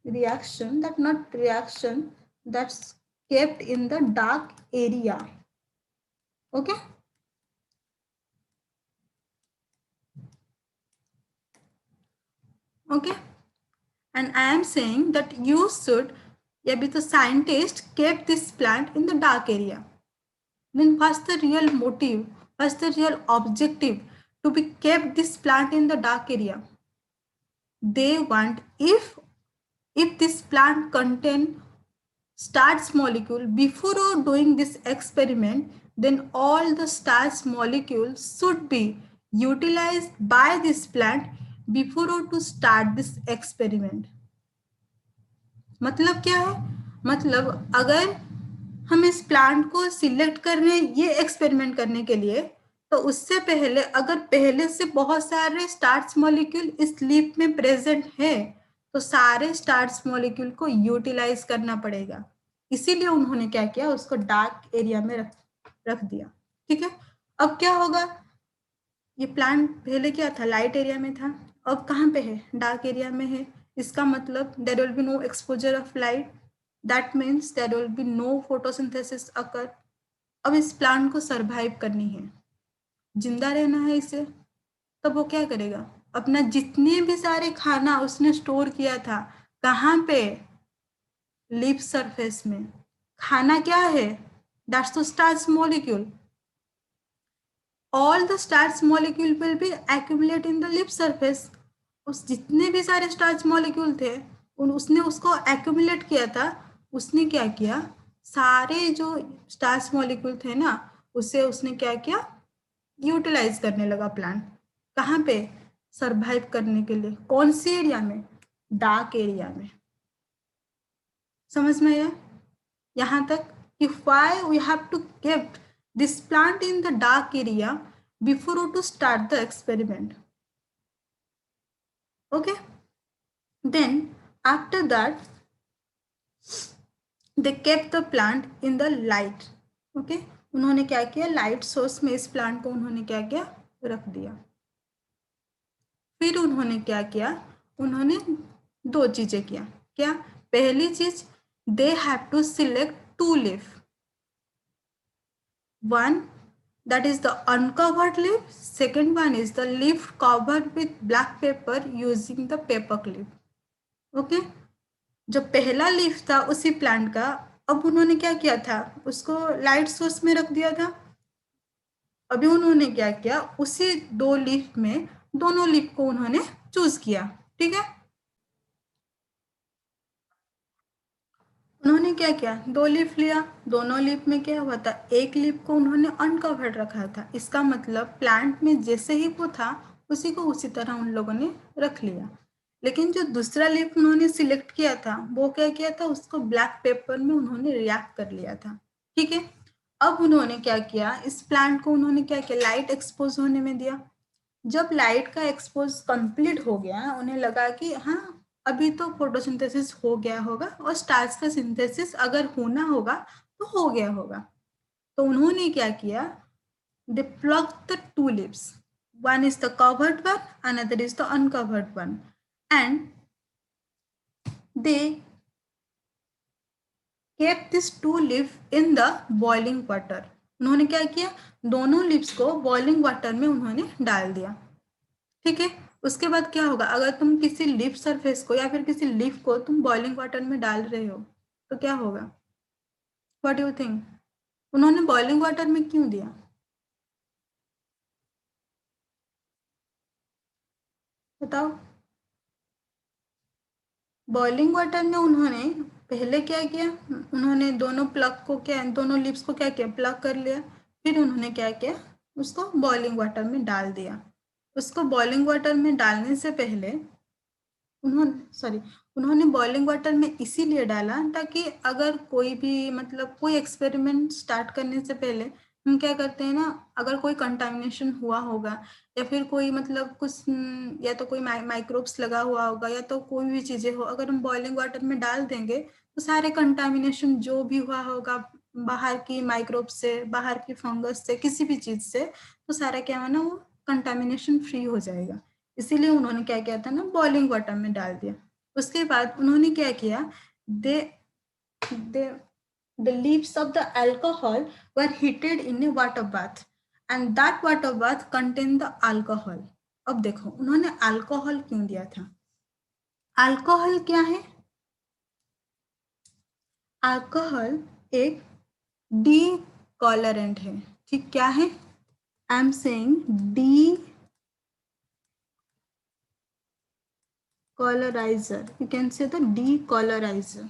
reaction, that not reaction, that's kept in the dark area. Okay, okay, and I am saying that you should या भी तो scientist kept this plant in the dark area. Then what's the real motive? What's the real objective to be kept this plant in the dark area? They want if this plant contain starch molecule before doing this experiment, then all the starch molecules should be utilized by this plant before to start this experiment. मतलब क्या है? मतलब अगर हम इस plant को select कर रहे हैं ये एक्सपेरिमेंट करने के लिए, तो उससे पहले अगर पहले से बहुत सारे स्टार्च मॉलिक्यूल इस लीफ में प्रेजेंट है, तो सारे स्टार्च मॉलिक्यूल को यूटिलाइज करना पड़ेगा. इसीलिए उन्होंने क्या किया, उसको डार्क एरिया में रख दिया. ठीक है. अब क्या होगा, ये प्लांट पहले क्या था, लाइट एरिया में था, अब कहाँ पे है, डार्क एरिया में है. इसका मतलब there will be no exposure of light, that means there will be no photosynthesis occur. अब इस प्लांट को सरवाइव करनी है, जिंदा रहना है इसे, तब वो क्या करेगा, अपना जितने भी सारे खाना उसने स्टोर किया था, कहाँ पे, लीफ सरफेस में. खाना क्या है, that's the starch molecule. all the starch molecule will be accumulate in the lip surface. उस जितने भी सारे स्टार्च मॉलिक्यूल थे उसने उसको एक्यूमुलेट किया था. उसने क्या किया, सारे जो स्टार्च मॉलिक्यूल थे ना, उसे उसने क्या किया, यूटिलाइज करने लगा प्लांट. कहाँ पे, सरवाइव करने के लिए. कौन सी एरिया में, डार्क एरिया में. समझ में आया यहाँ तक कि why we have to keep this plant in the dark area before to start the experiment. Okay. Then after that they kept the plant in the light. Okay. उन्होंने क्या किया, लाइट सोर्स में इस प्लांट को उन्होंने क्या किया, रख दिया. फिर उन्होंने क्या किया, उन्होंने दो चीजें किया. क्या, पहली चीज, they have to select two leaf. One that is the uncovered leaf, second one is the leaf covered with black paper using the paper clip. Okay. जो पहला लीफ था उसी प्लांट का, अब उन्होंने क्या किया था, उसको लाइट सोर्स में रख दिया था. अभी उन्होंने क्या किया, उसी दो लीफ में दोनों लीफ को उन्होंने चूज किया. ठीक है. उन्होंने क्या किया, दो लीफ लिया, दोनों लीफ में क्या हुआ था, एक लीफ को उन्होंने अनकवर्ड रखा था. इसका मतलब प्लांट में जैसे ही वो था उसी को उसी तरह उन लोगों ने रख लिया. लेकिन जो दूसरा लीफ उन्होंने सिलेक्ट किया था, वो क्या किया था, उसको ब्लैक पेपर में उन्होंने रिएक्ट कर लिया था. ठीक है. अब उन्होंने क्या किया, इस प्लांट को उन्होंने क्या किया, लाइट एक्सपोज होने में दिया. जब लाइट का एक्सपोज कंप्लीट हो गया, उन्हें लगा कि हाँ अभी तो फोटोसिंथेसिस हो गया होगा और स्टार्च का सिंथेसिस अगर होना होगा तो हो गया होगा. तो उन्होंने क्या किया, they plug the two lips. One is the covered one, another is the uncovered one, and they kept this two leaf in the boiling water. उन्होंने क्या किया, दोनों लिप्स को बॉइलिंग वाटर में उन्होंने डाल दिया. ठीक है. उसके बाद क्या होगा, अगर तुम किसी लीफ सरफेस को या फिर किसी लीफ को तुम बॉइलिंग वाटर में डाल रहे हो तो क्या होगा, व्हाट डू यू थिंक. उन्होंने बॉइलिंग वाटर में क्यों दिया, बताओ. बॉइलिंग वाटर में उन्होंने पहले क्या किया, उन्होंने दोनों प्लग को क्या, दोनों लीव्स को क्या किया, प्लग कर लिया. फिर उन्होंने क्या किया, उसको बॉइलिंग वाटर में डाल दिया. उसको बॉइलिंग वाटर में डालने से पहले उन्होंने बॉइलिंग वाटर में इसीलिए डाला ताकि अगर कोई भी मतलब कोई एक्सपेरिमेंट स्टार्ट करने से पहले हम क्या करते हैं ना, अगर कोई कंटामिनेशन हुआ होगा या फिर कोई मतलब कुछ या तो कोई माइक्रोब्स लगा हुआ होगा या तो कोई भी चीज़ें हो, अगर हम बॉइलिंग वाटर में डाल देंगे तो सारे कंटामिनेशन जो भी हुआ होगा बाहर की माइक्रोब से, बाहर की फंगस से, किसी भी चीज़ से, तो सारा क्या है ना, वो कंटामिनेशन फ्री हो जाएगा. इसीलिए उन्होंने क्या किया था ना, बॉइलिंग वाटर में डाल दिया. उसके बाद उन्होंने क्या किया, दे the leaves of the alcohol were heated in a water bath and that water bath contained the alcohol. अब देखो उन्होंने अल्कोहल क्यों दिया था. अल्कोहल क्या है, अल्कोहल एक डीकॉलरेंट है, ठीक, क्या है? आई am saying decolorizer, you can say the decolorizer.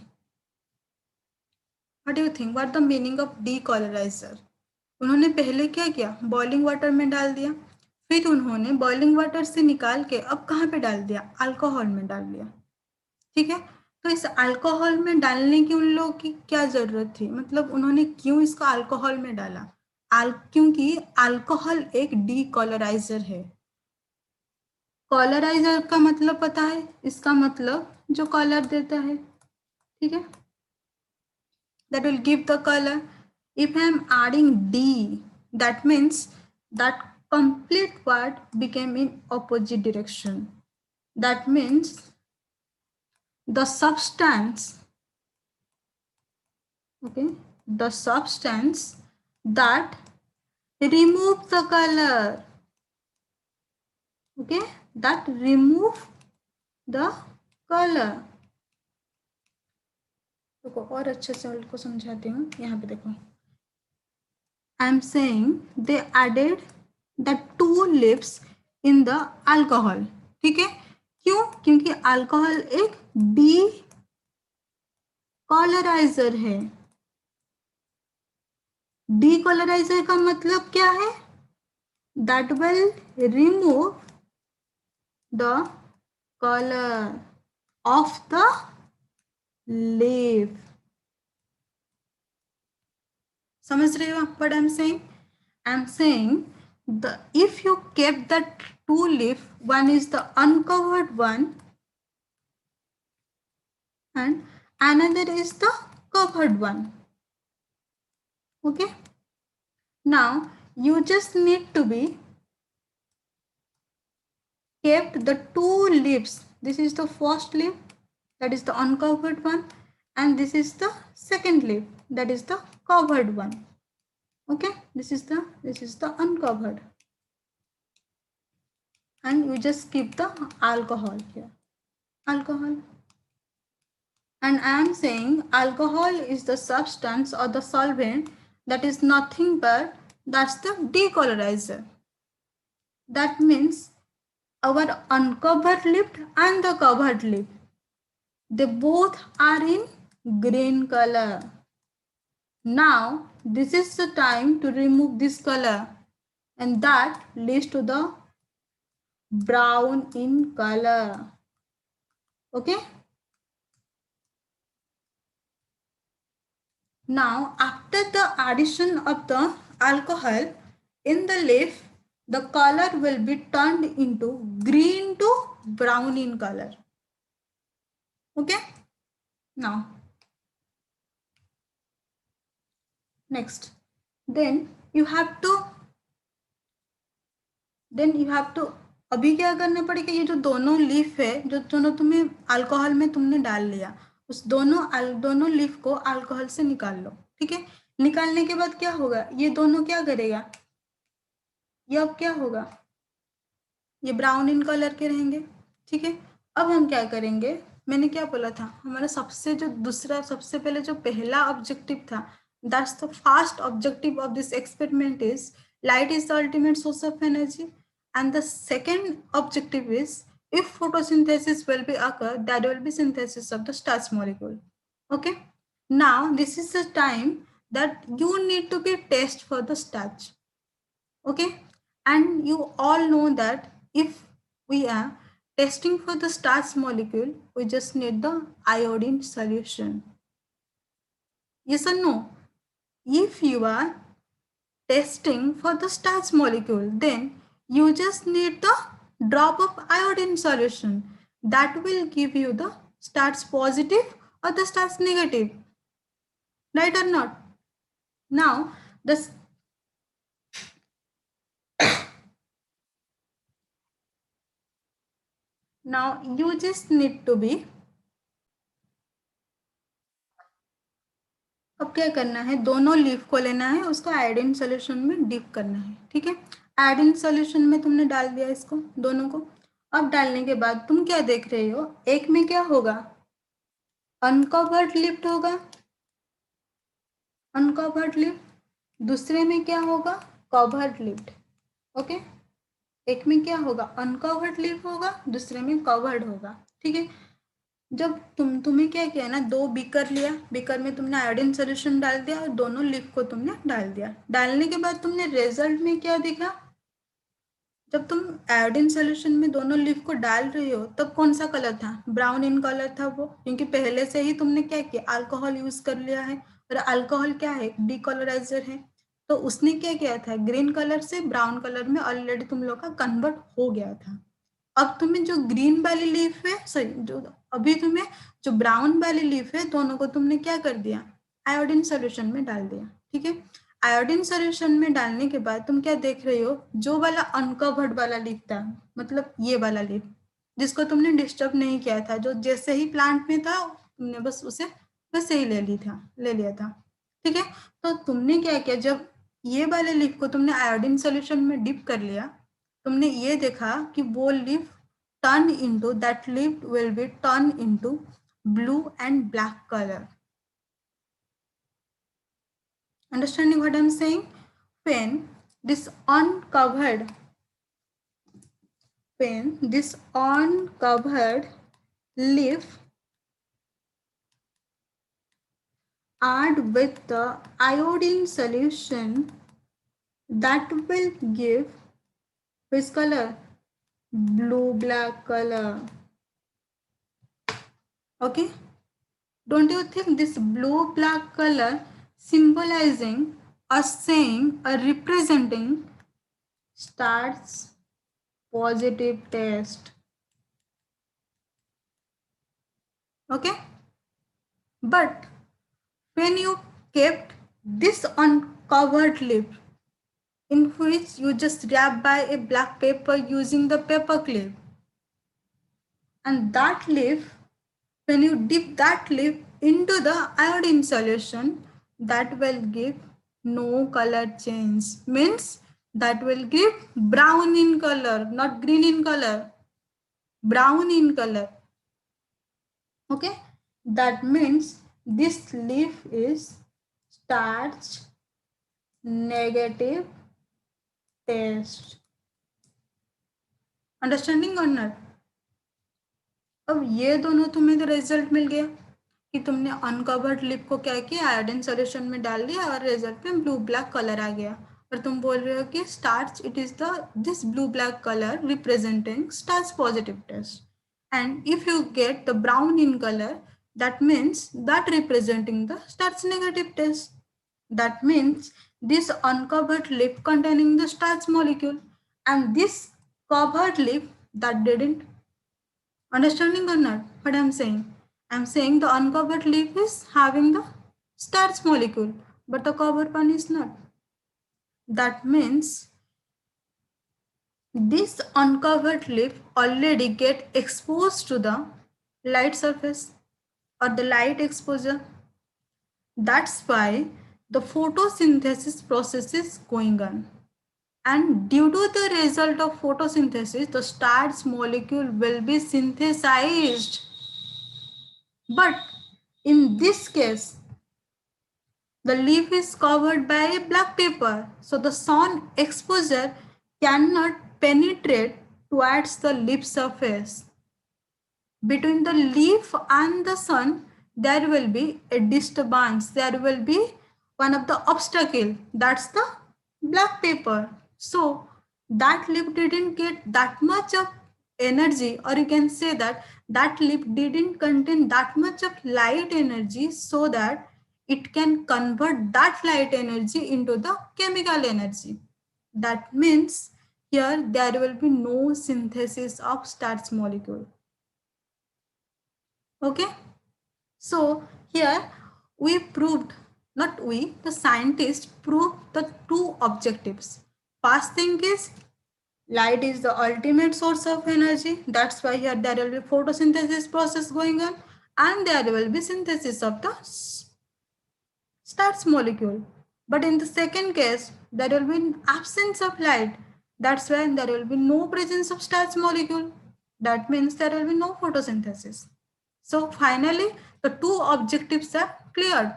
What do you think? What the meaning of decolorizer? उन्होंने पहले क्या किया, बॉइलिंग वाटर में डाल दिया, फिर उन्होंने बॉइलिंग वाटर से निकाल के अब कहाँ पे डाल दिया, अल्कोहल में डाल दिया, ठीक है। तो इस अल्कोहल में डालने की उन लोगों की क्या जरूरत थी, मतलब उन्होंने क्यों इसको अल्कोहल में डाला? क्योंकि अल्कोहल एक डीकॉलराइजर है। कॉलराइजर का मतलब पता है, इसका मतलब जो कलर देता है, ठीक है, that will give the color. If I am adding D, that means that complete word became in opposite direction. That means the substance, okay, the substance that remove the color, okay, that remove the color. देखो और अच्छे से उनको समझाती हूँ, यहाँ पे देखो, I am saying they added the 2 leaves in the alcohol, ठीक है, क्यों? क्योंकि अल्कोहल एक डीकॉलराइजर है। डीकॉलराइजर का मतलब क्या है? That will remove the colour of the leaf. समझ रहे हो what I am saying? I am saying the if you kept the 2 leaf, one is the uncovered one and another is the covered one, okay. Now you just need to be kept the 2 leaves. This is the first leaf, that is the uncovered one, and this is the second leaf, that is the covered one, okay. This is the uncovered, and you just keep the alcohol here, alcohol. And I am saying alcohol is the substance or the solvent that is nothing but that's the decolorizer. That means our uncovered lip and the covered lip, they both are in green color. Now this is the time to remove this color, and that leads to the brown in color, okay. Now, after the addition of the alcohol in the leaf, the color will be turned into green to brown in color. Okay. Now, next, then you have to अभी क्या करना पड़ेगा, ये जो दोनों leaf है, जो दोनों तुम्हें अल्कोहल में तुमने डाल लिया, उस दोनों लीफ को अल्कोहल से निकाल लो, ठीक है। निकालने के बाद क्या होगा, ये दोनों क्या करेगा, ये अब क्या होगा, ये ब्राउन इन कलर के रहेंगे, ठीक है। अब हम क्या करेंगे, मैंने क्या बोला था, हमारा सबसे पहले जो पहला ऑब्जेक्टिव था, that's the first objective of this experiment is light is the ultimate source of energy, and the second objective is if photosynthesis will be occur, that will be synthesis of the starch molecule, okay. Now this is the time that you need to be test for the starch, okay. And you all know that if we are testing for the starch molecule, we just need the iodine solution, yes or no? If you are testing for the starch molecule, then you just need the drop of iodine solution that will give you the starch positive or the starch negative, right or not? Now this now you just need to be, अब क्या करना है, दोनों leaf को लेना है, उसको iodine solution में डिप करना है, ठीक है। आयोडीन सोल्यूशन में तुमने डाल दिया इसको दोनों को। अब डालने के बाद तुम क्या देख रहे हो, एक में क्या होगा, अनकवर्ड लिफ्ट होगा, अनकवर्ड लिप, दूसरे में क्या होगा, कवर्ड लिप्ड। ओके, एक में क्या होगा, अनकवर्ड लिप होगा, दूसरे में कवर्ड होगा। ठीक है, जब तुम्हें क्या किया ना, दो बीकर लिया, बीकर में तुमने आयोडीन सोल्यूशन डाल दिया और दोनों लिप को तुमने डाल दिया। डालने के बाद तुमने रिजल्ट में क्या देखा, जब तुम आयोडीन सोल्यूशन में दोनों लीफ को डाल रही हो तब कौन सा कलर था, ब्राउन इन कलर था वो, क्योंकि पहले से ही तुमने क्या किया, अल्कोहल यूज कर लिया है, और अल्कोहल क्या है, डीकलराइजर है। तो उसने क्या किया था, ग्रीन कलर से ब्राउन कलर में ऑलरेडी तुम लोग का कन्वर्ट हो गया था। अब तुम्हें जो ग्रीन वाली लीफ है, सॉरी, जो अभी तुम्हें जो ब्राउन वाली लीफ है, दोनों को तुमने क्या कर दिया, आयोडीन सोल्यूशन में डाल दिया। ठीक है, आयोडीन सोल्यूशन में डालने के बाद तुम क्या देख रही हो, जो वाला अनकवर्ड वाला लीफ था, मतलब ये वाला लीफ जिसको तुमने डिस्टर्ब नहीं किया था, जो जैसे ही प्लांट में था तुमने बस उसे वैसे ही ले लिया था। ठीक है, तो तुमने क्या किया, जब ये वाले लीफ को तुमने आयोडीन सोल्यूशन में डिप कर लिया, तुमने ये देखा कि वो leaf turn into, that leaf will be turn into blue and black colour. Understanding what I'm saying? When this uncovered, when this uncovered leaf add with the iodine solution, that will give which color? Blue black color. Okay, don't you think this blue black color symbolizing or saying or representing starts positive test? Okay, but when you kept this uncovered lip, in which you just wrap by a black paper using the paper clip, and that lip, when you dip that lip into the iodine solution, that will give no color change, means that will give brown in color, not green in color, brown in color. Okay, that means this leaf is starch negative test. Understanding और not? अब ये दोनों तुम्हें तो result मिल गया कि तुमने uncovered lip को क्या किया, आयोडीन सोल्यूशन में डाल दिया और रिजल्ट में ब्लू ब्लैक कलर आ गया। और तुम बोल रहे हो कि starch, it is the this blue black colour representing starch positive test, and if you get the brown in color, that means that representing the starch negative test. That means this uncovered lip containing the starch molecule, and this covered lip that didn't. Understanding or not what I'm saying? I'm saying the uncovered lip is having the starch molecule, but the covered one is not. That means this uncovered lip already get exposed to the light surface or the light exposure. That's why the photosynthesis process is going on. And due to the result of photosynthesis, the starch molecule will be synthesized. But in this case, the leaf is covered by a black paper, so the sun exposure cannot penetrate towards the leaf surface. Between the leaf and the sun, there will be a disturbance. There will be one of the obstacle. That's the black paper. So that leaf didn't get that much of energy, or you can say that that leaf didn't contain that much of light energy so that it can convert that light energy into the chemical energy. That means here there will be no synthesis of starch molecule. Okay, so here we proved, not we, the scientists proved the two objectives. First thing is light is the ultimate source of energy. That's why here there will be photosynthesis process going on, and there will be synthesis of the starch molecule. But in the second case, there will be absence of light. That's why there will be no presence of starch molecule. That means there will be no photosynthesis. So finally, the two objectives are cleared.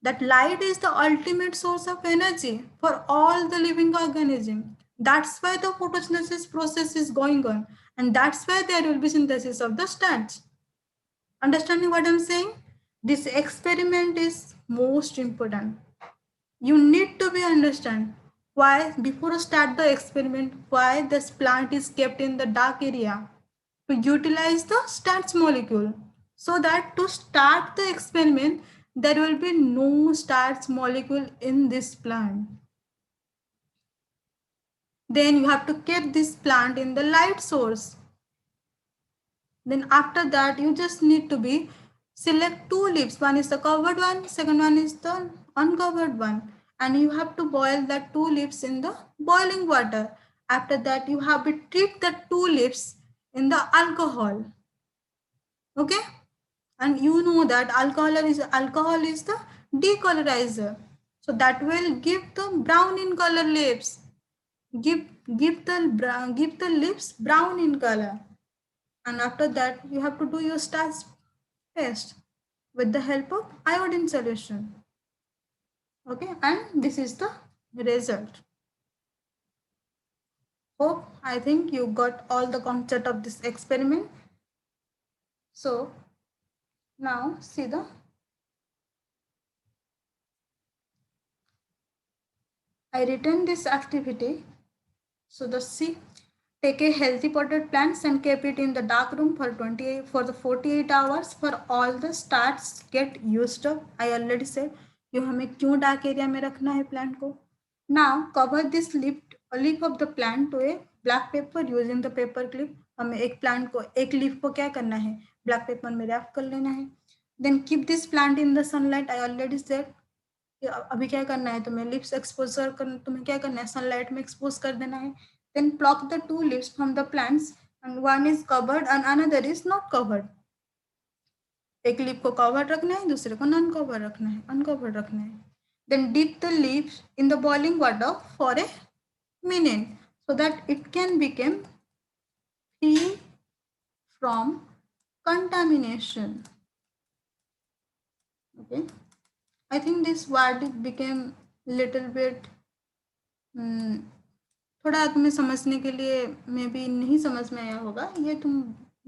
that light is the ultimate source of energy for all the living organism. That's why the photosynthesis process is going on, and that's why there will be synthesis of the starch. Understanding what I'm saying? This experiment is most important. You need to be understand why before you start the experiment why this plant is kept in the dark area to utilize the starch molecule, so that to start the experiment there will be no starch molecule in this plant. Then you have to keep this plant in the light source. Then after that you just need to be select two leaves. One is the covered one, second one is the uncovered one. And you have to boil that two leaves in the boiling water. After that you have to treat the two leaves in the alcohol. Okay? And you know that alcohol is the decolorizer. So that will give the brown in color leaves. Give give the leaves brown in color. And after that you have to do your starch paste with the help of iodine solution. Okay, and this is the result. Hope I think you got all the concept of this experiment. So now see the I written this activity. So the C, take a healthy potted plants and keep it in the dark room for 28 for the 48 hours for all the starts get used up. I already said you हमें क्यों dark area में रखना है plant को. Now cover this leaf of the plant to a black paper using the paper clip. हमें एक plant को एक leaf को क्या करना है black paper में wrap कर लेना है. Then keep this plant in the sunlight. I already said अभी क्या करना है तुम्हें लिप्स एक्सपोजर कर तुम्हें क्या करना है सनलाइट में एक्सपोज कर देना है. Then pluck the two leaves from the plants and one is covered and another is not covered. एक लीफ को कवर रखना है दूसरे को नॉन कवर रखना है अनकवर रखना है. Then dip the leaves in the boiling water for a minute so that it can become free from contamination. Okay, I think this word became little bit थोड़ा तुम्हें समझने के लिए मे बी नहीं समझ में आया होगा. ये तुम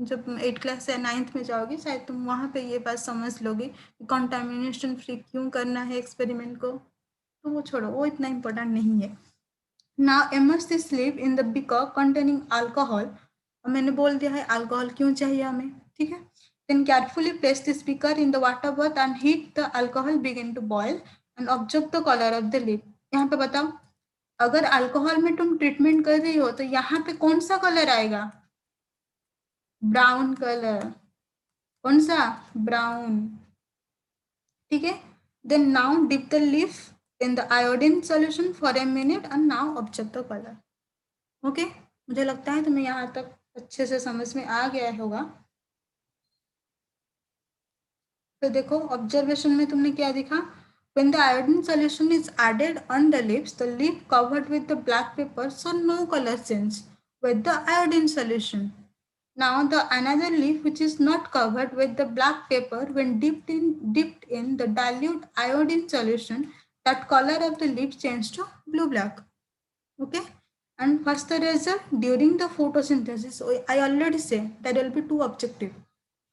जब 8 क्लास या 9th में जाओगे शायद तुम वहाँ पे ये बात समझ लोगे कि कंटामिनेशन फ्री क्यों करना है एक्सपेरिमेंट को. तो वो छोड़ो वो इतना इम्पोर्टेंट नहीं है. Now immerse this leaf in the beaker containing alcohol. मैंने बोल दिया है अल्कोहल क्यों चाहिए हमें. ठीक है. Then carefully place this beaker in the water bath and heat the alcohol begin to boil and observe the color of the leaf. यहाँ पे बताओ अगर अल्कोहल में तुम ट्रीटमेंट कर रही हो तो यहाँ पे कौन सा कलर आएगा ब्राउन कलर. कौन सा ब्राउन. ठीक है. Then now dip the leaf in the iodine solution for a minute and now observe the colour. Okay मुझे लगता है तुम्हें यहाँ तक अच्छे से समझ में आ गया होगा. तो देखो ऑब्जर्वेशन में तुमने क्या दिखा. When the iodine solution is added on the leaves, the leaf covered with the black paper so no color change with the iodine solution. Now the another leaf which is not covered with the black paper when dipped in the dilute iodine solution, that color of the leaf changed to blue black. Okay. And first the result during the photosynthesis. So I already said there will be two objectives.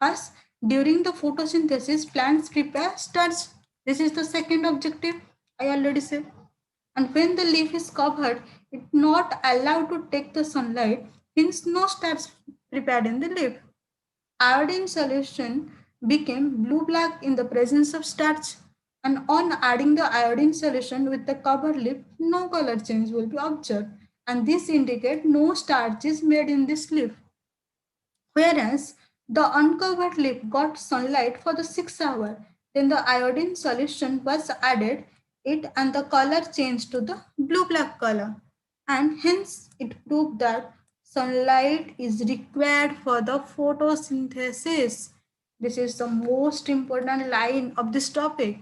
First, during the photosynthesis, plants prepare starch. This is the second objective. I already said. And when the leaf is covered, it not allowed to take the sunlight, hence no starch prepared in the leaf. Iodine solution became blue-black in the presence of starch, and on adding the iodine solution with the covered leaf, no color change will be observed, and this indicates no starch is made in this leaf. Whereas the uncovered leaf got sunlight for the 6 hours, then the iodine solution was added it and the color changed to the blue-black color, and hence it proved that sunlight is required for the photosynthesis. This is the most important line of this topic.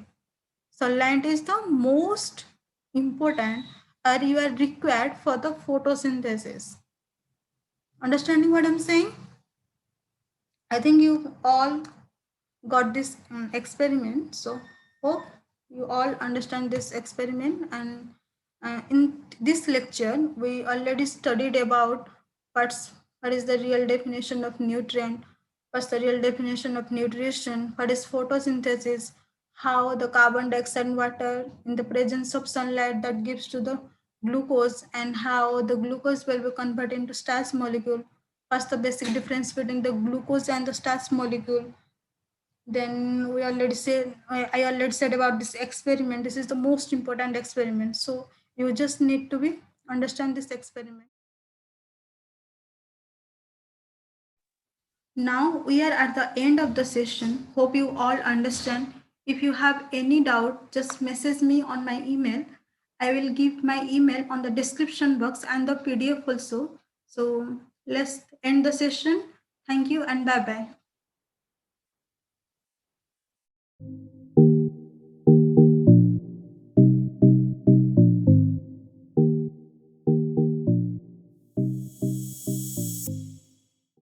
Sunlight is the most important or you are required for the photosynthesis. Understanding what I'm saying? I think you all got this experiment. So hope you all understand this experiment. And in this lecture we already studied about what's what is the real definition of nutrient, what's the real definition of nutrition, what is photosynthesis, how the carbon dioxide and water in the presence of sunlight that gives to the glucose, and how the glucose will be converted into starch molecule, what's the basic difference between the glucose and the starch molecule. Then we already said, I already said about this experiment. This is the most important experiment. So you just need to be understand this experiment. Now we are at the end of the session. Hope you all understand. If you have any doubt, just message me on my email. I will give my email on the description box and the PDF also. So let's end the session. Thank you and bye bye.